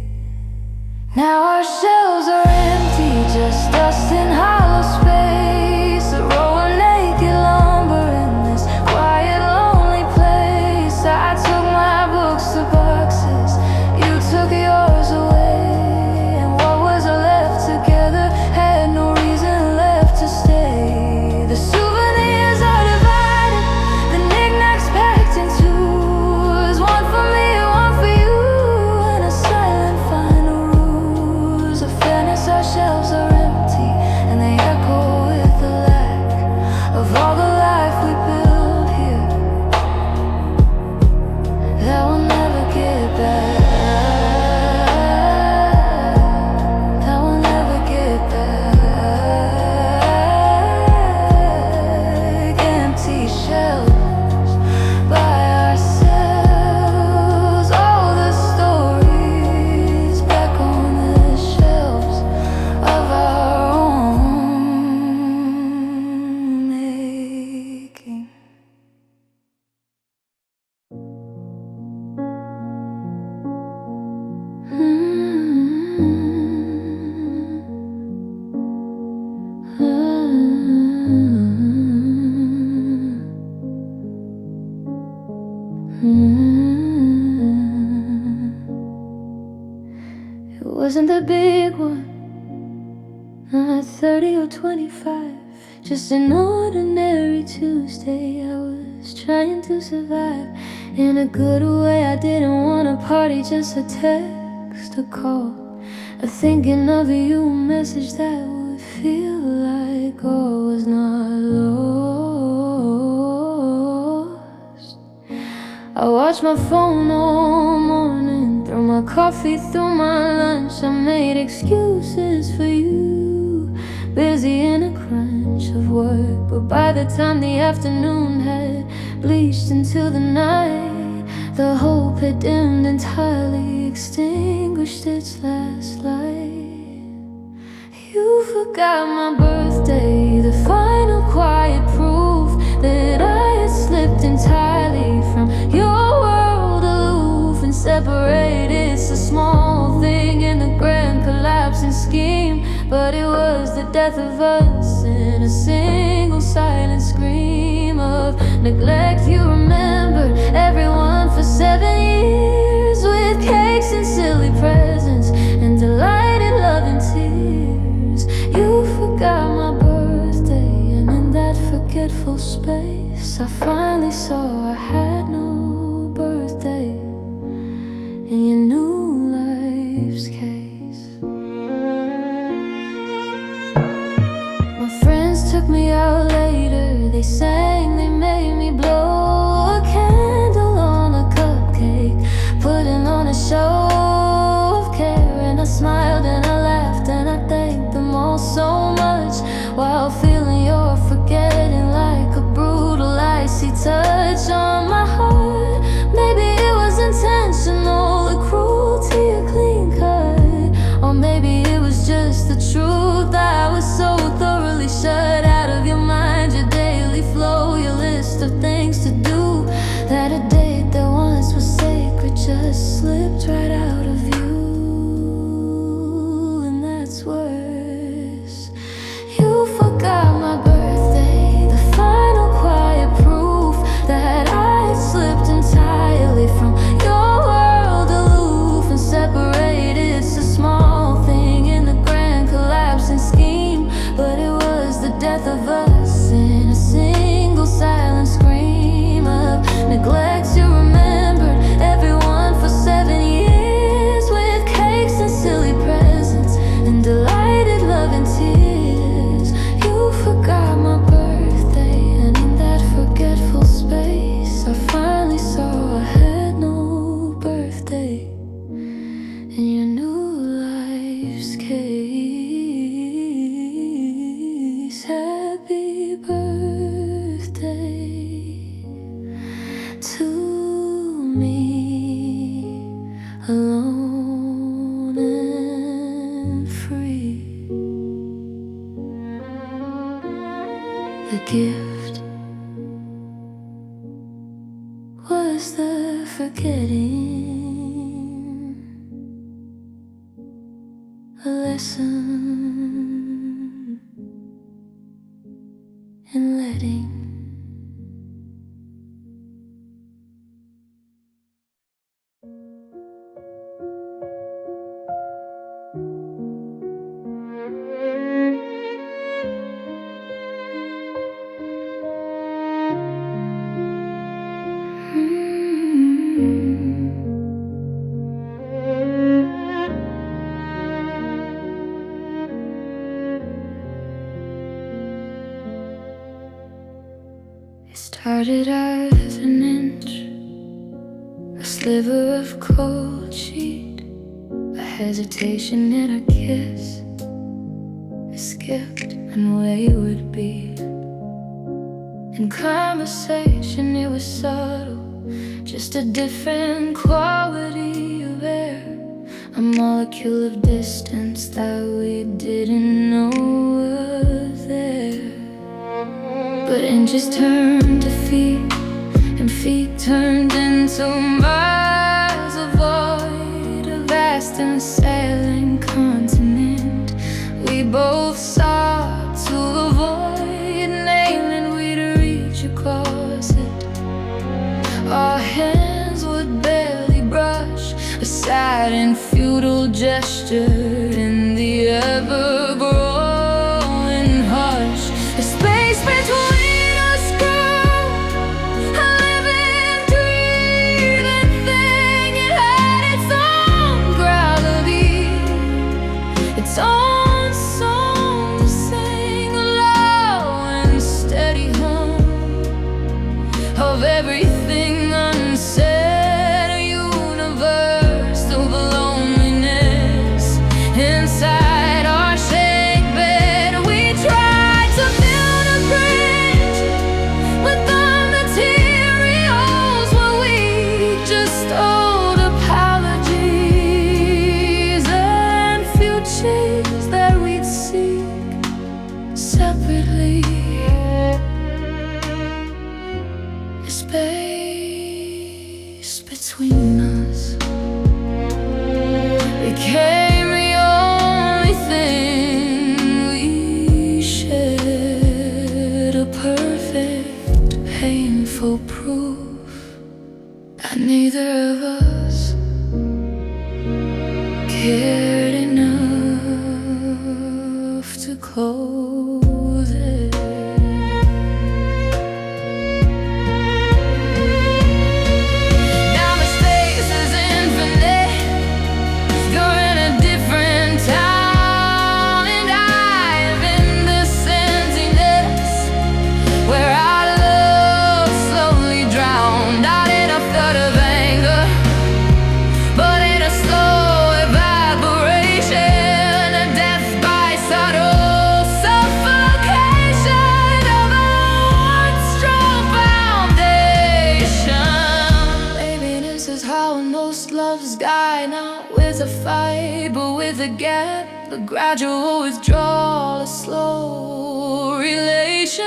Now our shelves are empty, just dust in hollow space, a row of naked lumber in this quiet, lonely place. I took my books to boxes, you took yours away, and what was left together had no reason left to stay. The souvenirs are divided, the knickknacks packed in twos, one for me, one for you, and a silent final ruse of fairness. Our shelves are empty and they echo with the lack of all the life we build here that will never get back, that will never get back. Empty shelves by ourselves, all the stories back on the shelves of our own making. It wasn't the big one, not 30 or 25, just an ordinary Tuesday. I was trying to survive in a good way. I didn't want a party, just a text, a call, a thinking of you, a message that would feel like all was not lost. I watched my phone all morning, threw my coffee through my lunch. I made excuses for you, busy in a crunch of work. But by the time the afternoon had bleached into the night, the hope had dimmed entirely, extinguished its last light. You forgot my birthday, the final quiet proof that I had slipped entirely from your world, aloof and separated. It's a small thing in the grand collapsing scheme, but it was the death of us in a single silent scream of neglect. You remembered everyone for 7 years, with cakes and silly presents and delighted love and tears. You forgot my birthday, and in that forgetful space I finally saw I had no birthday in your new life's case. My friends took me out later, they sang, they made me blow a candle on a cupcake, putting on a show of care. And I smiled and I laughed and I thanked them all so much, while feeling your forgetting like a brutal icy touch on my heart. Maybe it was intentional, a cruelty, a clean cut, or maybe it was just the truth. I was so thoroughly shut out of your mind, your daily flow, your list of things to do, that a date that once was sacred just slipped right out of you. And that's worse. You forgot my birthday, the final quiet proof that I had slipped entirely from your world, aloof and separated. It's a small thing in the grand collapsing scheme, but it was the death of us in a single silent scream of neglect. You remembered everyone for 7 years, me, alone and free. The gift was the forgetting, a lesson in letting. It started as an inch, a sliver of cold sheet, a hesitation in a kiss, a skipped and wayward beat. In conversation it was subtle, just a different quality of air, a molecule of distance that we didn't know was there. But inches turned to feet, and feet turned into miles of void, a vast and sailing continent we both sought to avoid, nailing we'd reach across it. Our hands would barely brush, a sad and futile gesture in the ever-growing hush. The space between us grew, a living, breathing thing. It had its own gravity, its own song to sing, a low and steady hum of everything unsaid, a universe of loneliness inside our shake bed. We tried to build a bridge with the materials, but we just owed apologies and futures that we'd seek separately. The space between us became the only thing we shared, a perfect, painful proof that neither of us cared enough to close it. Now the space is infinite. You're in a different town, and I'm in this emptiness where our love slowly drowned out in a flood of anger, but in a slow evaporation, a death by subtle suffocation of a once strong foundation. Maybe this is how most loves die, not with a fight, but with a gap, a gradual withdrawal, a slow relational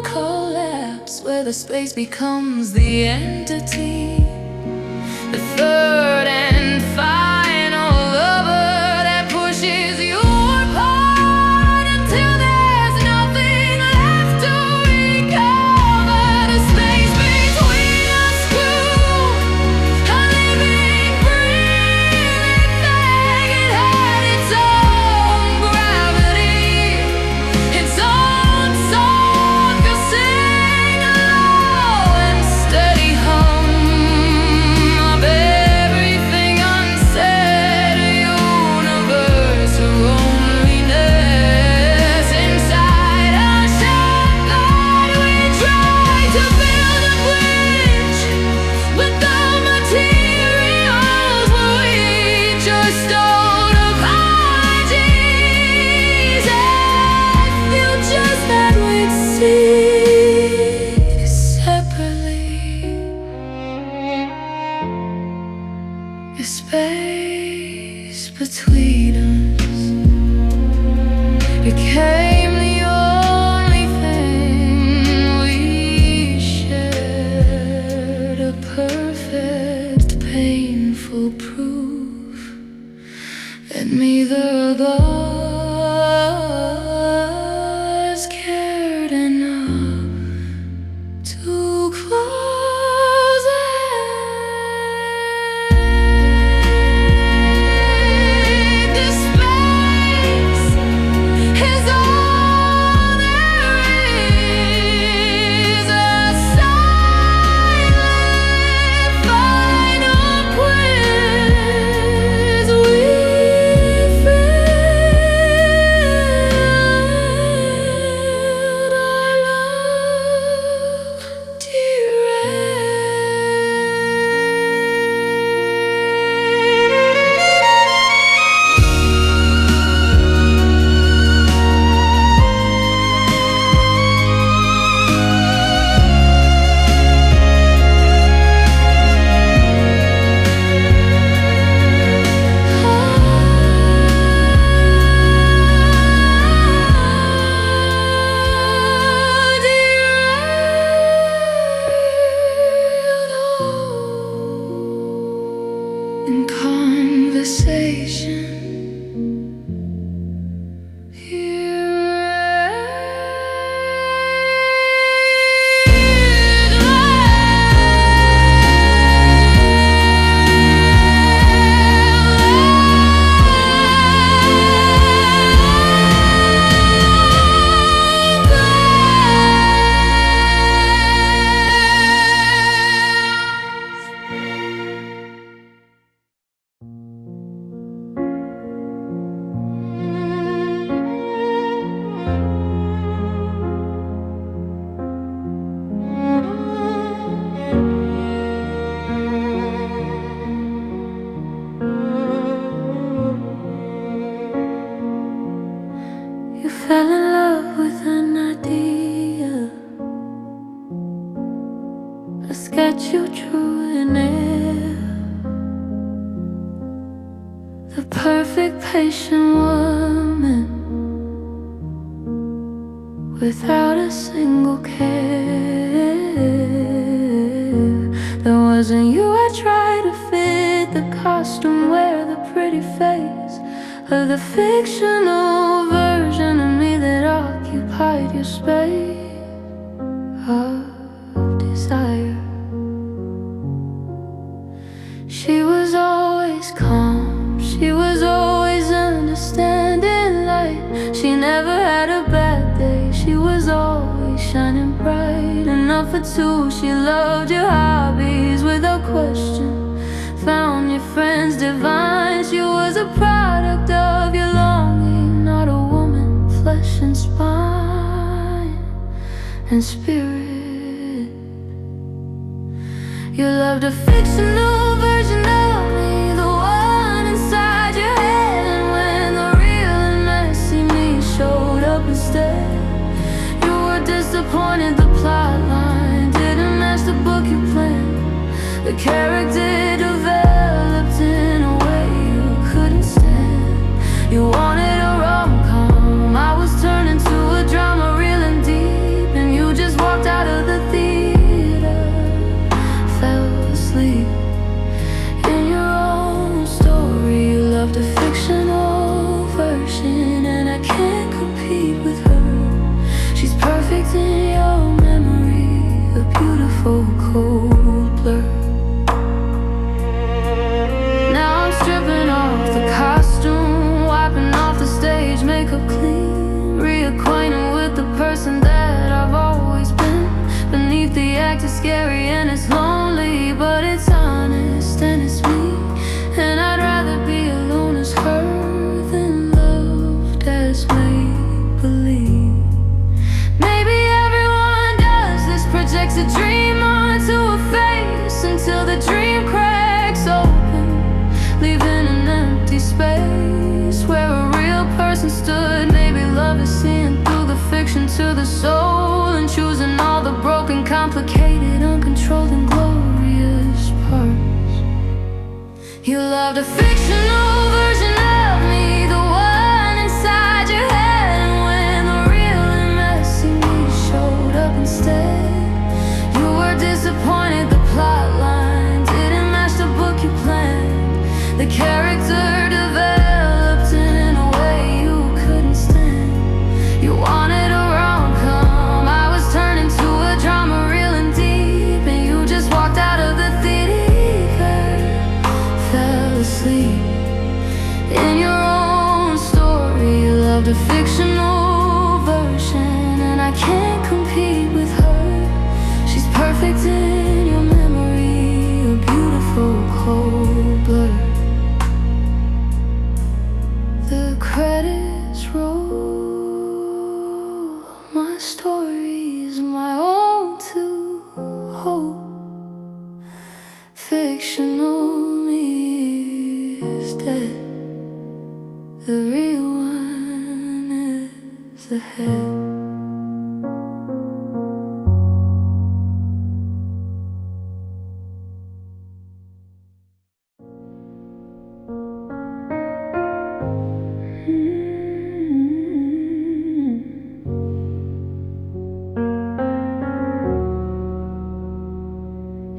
collapse, where the space becomes the entity, the third and final lover that pushes you apart until there's nothing left to recover. The space between us grew, a living, breathing thing. It had its own gravity, its own song to sing, a low and steady hum of every between us became the only thing we shared, a perfect, painful proof that neither of us cared enough to close it. The space is all there is, a silent final quiz. We failed our love in conversation. You fell in love with an idea, a sketch you drew in air, the perfect patient woman without a single care. That wasn't you. I tried to fit the costume, wear the pretty face of the fictional version of me that occupied your space of desire. She was always calm, she was always understanding light. She never had a bad day, she was always shining bright. Enough for two, she loved your hobbies without question, found your friends divine. She was a product of your longing, not a woman, flesh and spine and spirit. You loved a fictional version of me, the one inside your head. And when the real and messy me showed up instead, you were disappointed the plot line didn't match the book you planned. The character developed in a way you couldn't stand. You wanted a rom-com, I was turned into a drama, real and deep. And you just walked out of the theater, fell asleep in your own story. You loved a fictional version, and I can't compete with her. She's perfect in your memory, a beautiful cold blur. Stripping off the costume, wiping off the stage makeup clean, reacquainting with the person that I've always been. Beneath the act is scary and it's lonely, but it's honest and it's me. And I'd rather be alone as her than loved as make-believe. Maybe everyone does this, projects a dream onto a face until the dream cracks open, leaving an empty space where a real person stood. Maybe love is seeing through the fiction to the soul, and choosing all the broken, complicated, uncontrolled and glorious parts. You loved a fictional version of disappointed, the plot line didn't match the book you planned. The character developed in a way you couldn't stand. You wanted a rom-com, I was turned into a drama real and deep, and you just walked out of the theater, fell asleep in your own story. You loved a fictional version, and I can't compete with her. She's perfect in your memory, a beautiful cold blur. The credits roll, my story's my own to hold. Fictional me is dead, the real one is ahead.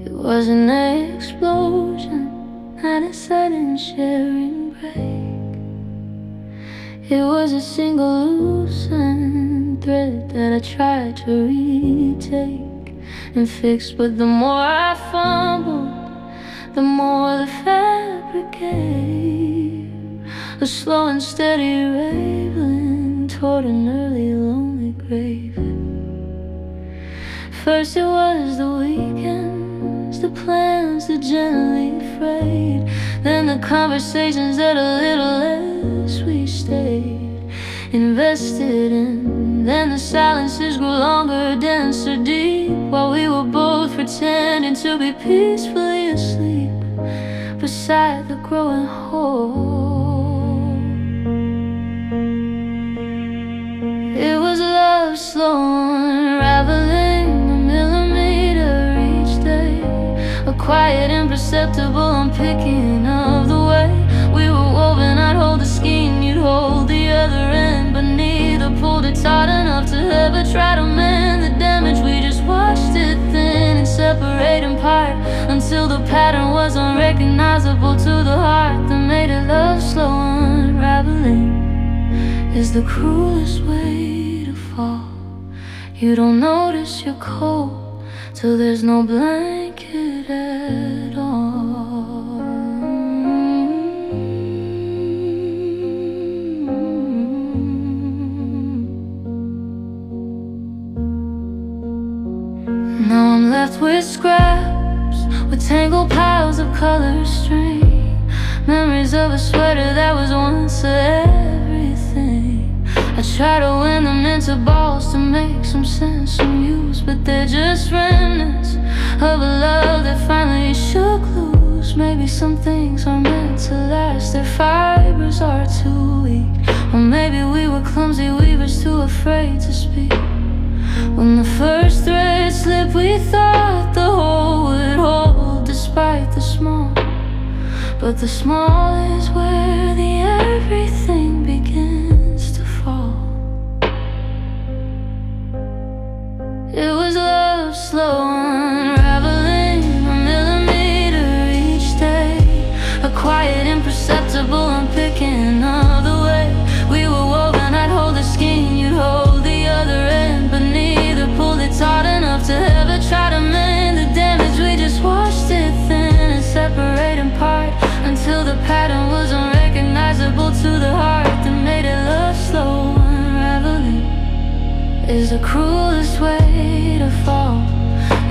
It was an explosion, not a sudden sharing break. It was a single loosened thread that I tried to retake and fix, but the more I fumbled, the more the fabric gave. A slow and steady raveling toward an early lonely grave. First it was the weekends, the plans that gently frayed, then the conversations that a little less we stayed invested in. Then the silences grew longer, denser, deep, while we were both pretending to be peacefully asleep beside the growing hole. It was love slow unraveling, a millimeter each day, a quiet, imperceptible unpicking of the way we were woven. I'd hold the skein, you'd hold the other end, but neither pulled it taut enough to ever try to mend the damage. We just watched it thin and separate in part until the pattern was unrecognizable to the heart that made it. Love slow unraveling is the cruelest way to fall. You don't notice you're cold till there's no blanket at all. Now I'm left with scraps, with tangled piles of color string, memories of a sweater that was once everything. I try to win them into balls to make some sense, some use, but they're just remnants of a love that finally shook loose. Maybe some things are meant to last, their fibers are too weak. Or maybe we were clumsy weavers, too afraid to speak. When the first thread slipped, we thought the whole would hold, despite the small. But the small is where the everything begins to fall. It was love slow unraveling, a millimeter each day, a quiet, imperceptible unpicking of the way we were woven. I'd hold the skein, you'd hold the other end, but neither pulled it taut enough to ever try to mend the damage. We just washed it thin and separate in part until the pattern was unrecognizable to the heart that made it. Love slow unraveling is the cruelest way to fall.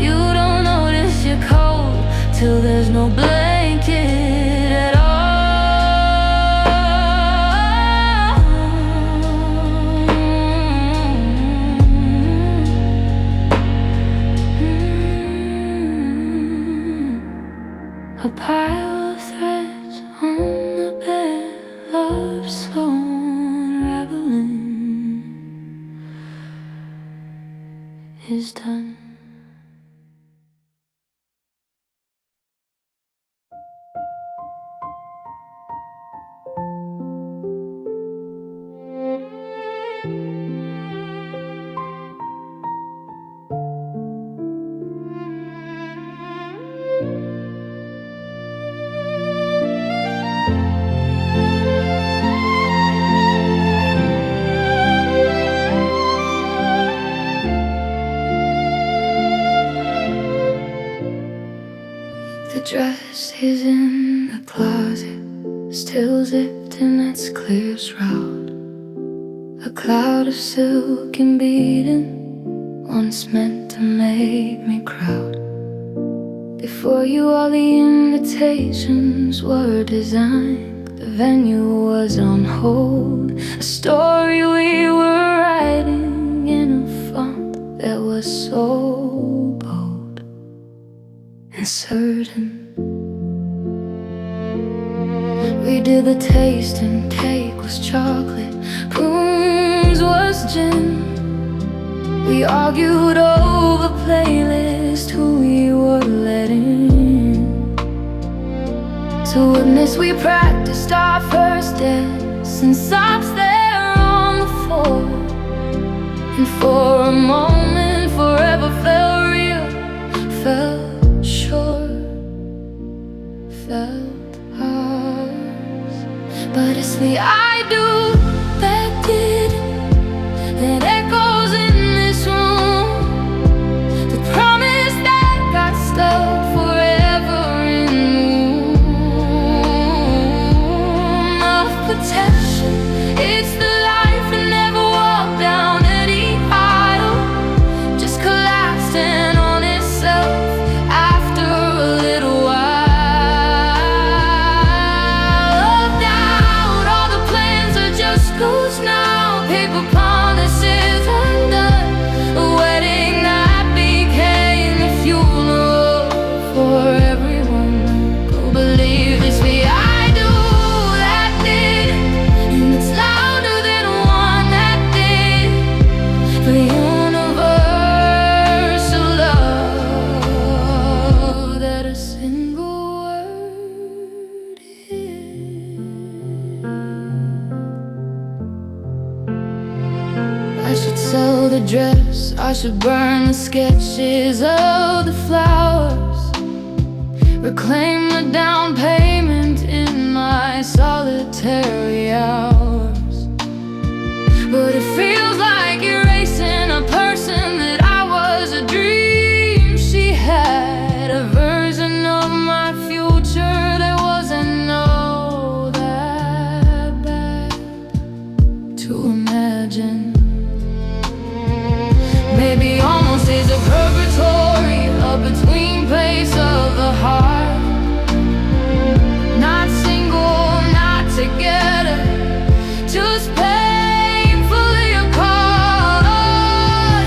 You don't notice you're cold till there's no blanket at all. A pile of threads on the bed, love slow unraveling is done. The dress is in the closet, still zipped in its clear shroud. A cloud of silk and beading, once meant to make me crowd. Before you all the invitations were designed. The venue was on hold, a story we were writing in a font that was so bold and certain. We did the tasting, cake was chocolate, prunes was gin. We argued over playlist, who we were letting in. To witness we practiced our first dance, and sobs there on the floor. And for a moment forever felt real, felt sure, felt ours. But it's the I do that did it, that echoes in this room. The promise that got stuck forever in the womb of protection. It's the life that never walked down any aisle, just collapsed in on itself after a little while. Of doubt, all the plans are just ghosts now. Paper promises undone, a wedding that became the funeral for everyone who believed it's me. I do that did it, and it's louder than one that did. The universal love that a single word is. I should sell the dress, I should burn the sketches of the flowers, reclaim the down payment in my solitary hours. But it feels like erasing a person that I was, a dream she had, a version of my future that wasn't all that bad to imagine. Maybe almost is a purgatory, a between place of the heart. Not single, not together, just painfully apart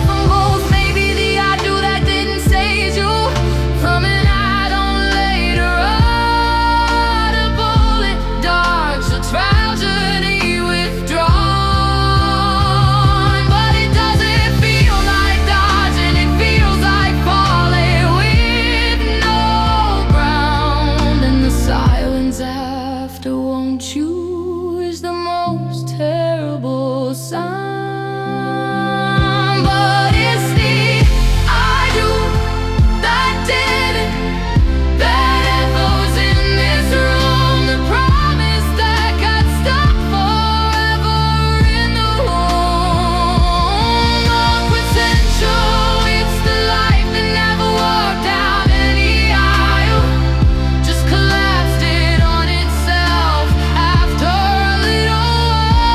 from both. Maybe the I do that didn't save you from an I don't later on. A bullet dark, so tragedy withdrawn. But it doesn't feel like dodging, it feels like falling with no ground. And the silence after won't you is the most terrible sound. But it's the I do that did it, that echoes in this room. The promise that got stuck forever in the womb of potential. It's the life that never walked down any aisle, just collapsed it on itself after a little while.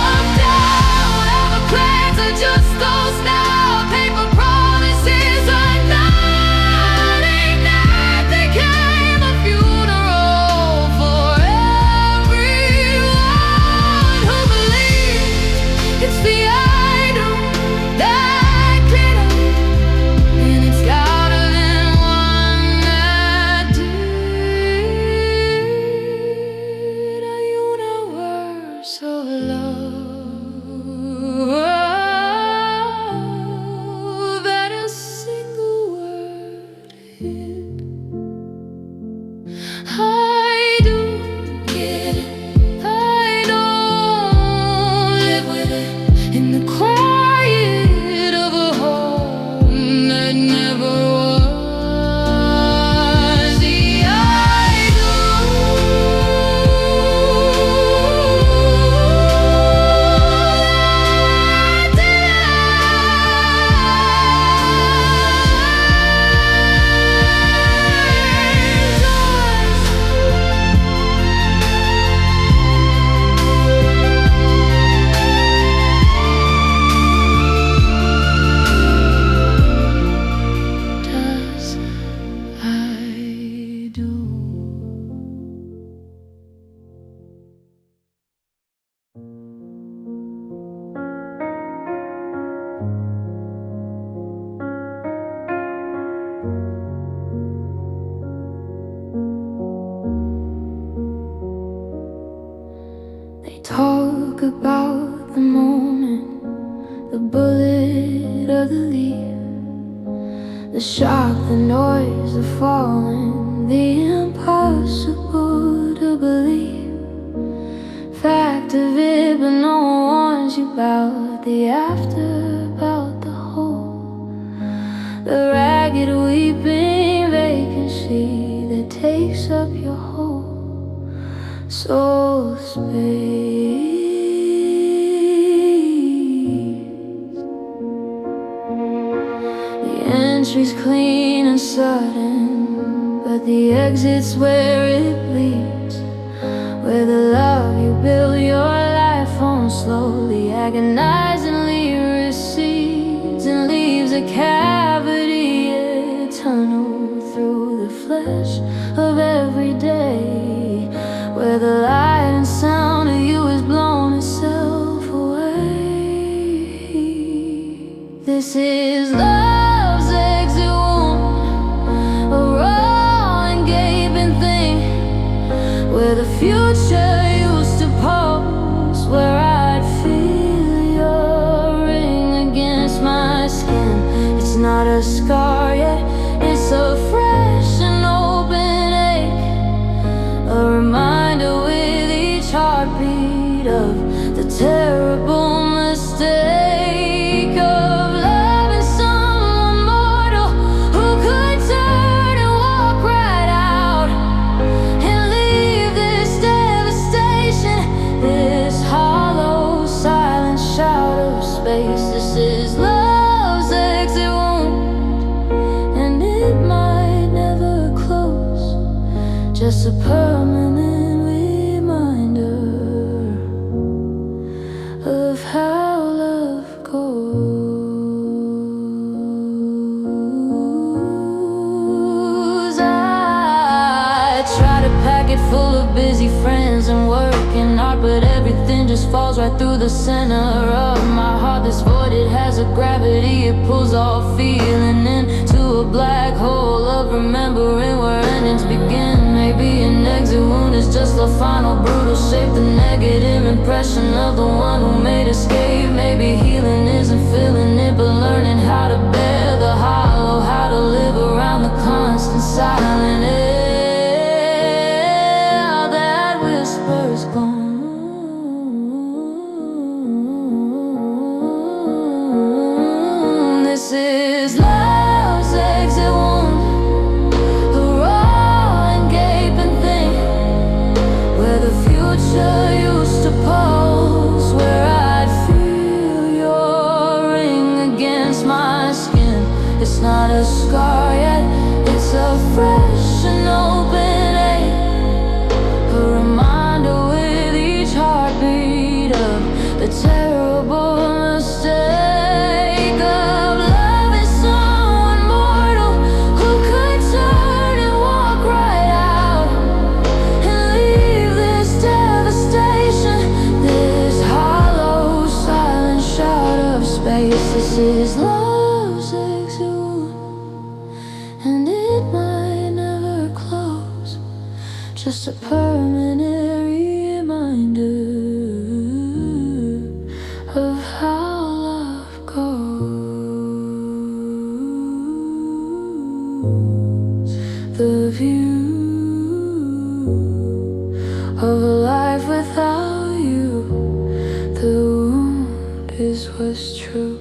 Of doubt, all the plans are just ghosts now. Paper promises undone, ain't that became a funeral for everyone who believed it's the I do that did it, and it's louder than one that did. A universal love that a single word hid. I do get it, I don't live with it in the quiet of a home that never was. The I do that did it. talk about the moment, the bullet of the leaf, the shock, the noise, the falling, the impossible to believe. Fact of it, but no one warns you about the after, about the whole, the ragged weeping vacancy that takes up your whole soul space. The entry's clean and sudden, but the exit's where it bleeds, where the love you build your life on slowly, agonizingly recedes and leaves a cavity eternal through the flesh of every day, where the light and sound of you has blown itself away. This is love's exit wound, a raw and gaping thing, where the future used to pose, where I'd feel your ring against my skin. It's not a scar yet, it's a fresh and open ache, a reminder with each heartbeat of the terrible mistake of loving someone mortal who could turn and walk right out and leave this devastation, this hollow, silent shout of space. This is love's exit wound, and it might never close, just a permanent reminder of how love goes. I try to pack it full of busy friends and work and art, but everything just falls right through the center of my heart. This void, it has a gravity, it pulls all feeling into a black hole of remembering where endings begin. Maybe an exit wound is just the final brutal shape, the negative impression of the one who made escape. Maybe healing isn't feeling it, but learning how to bear the hollow, how to live around the constant silent air that whispers gone. This is love's exit wound, a raw and gaping thing, where the future used to pose, where I'd feel your ring against my skin. It's not a scar yet, it's a fresh and open ache, a reminder with each heartbeat of the terrible mistake of loving someone mortal who could turn and walk right out and leave this devastation, this hollow, silent shout of space. This is love's exit wound, and it might never close, just a permanent reminder of how love goes. The view of a life without you, the wound is what's true.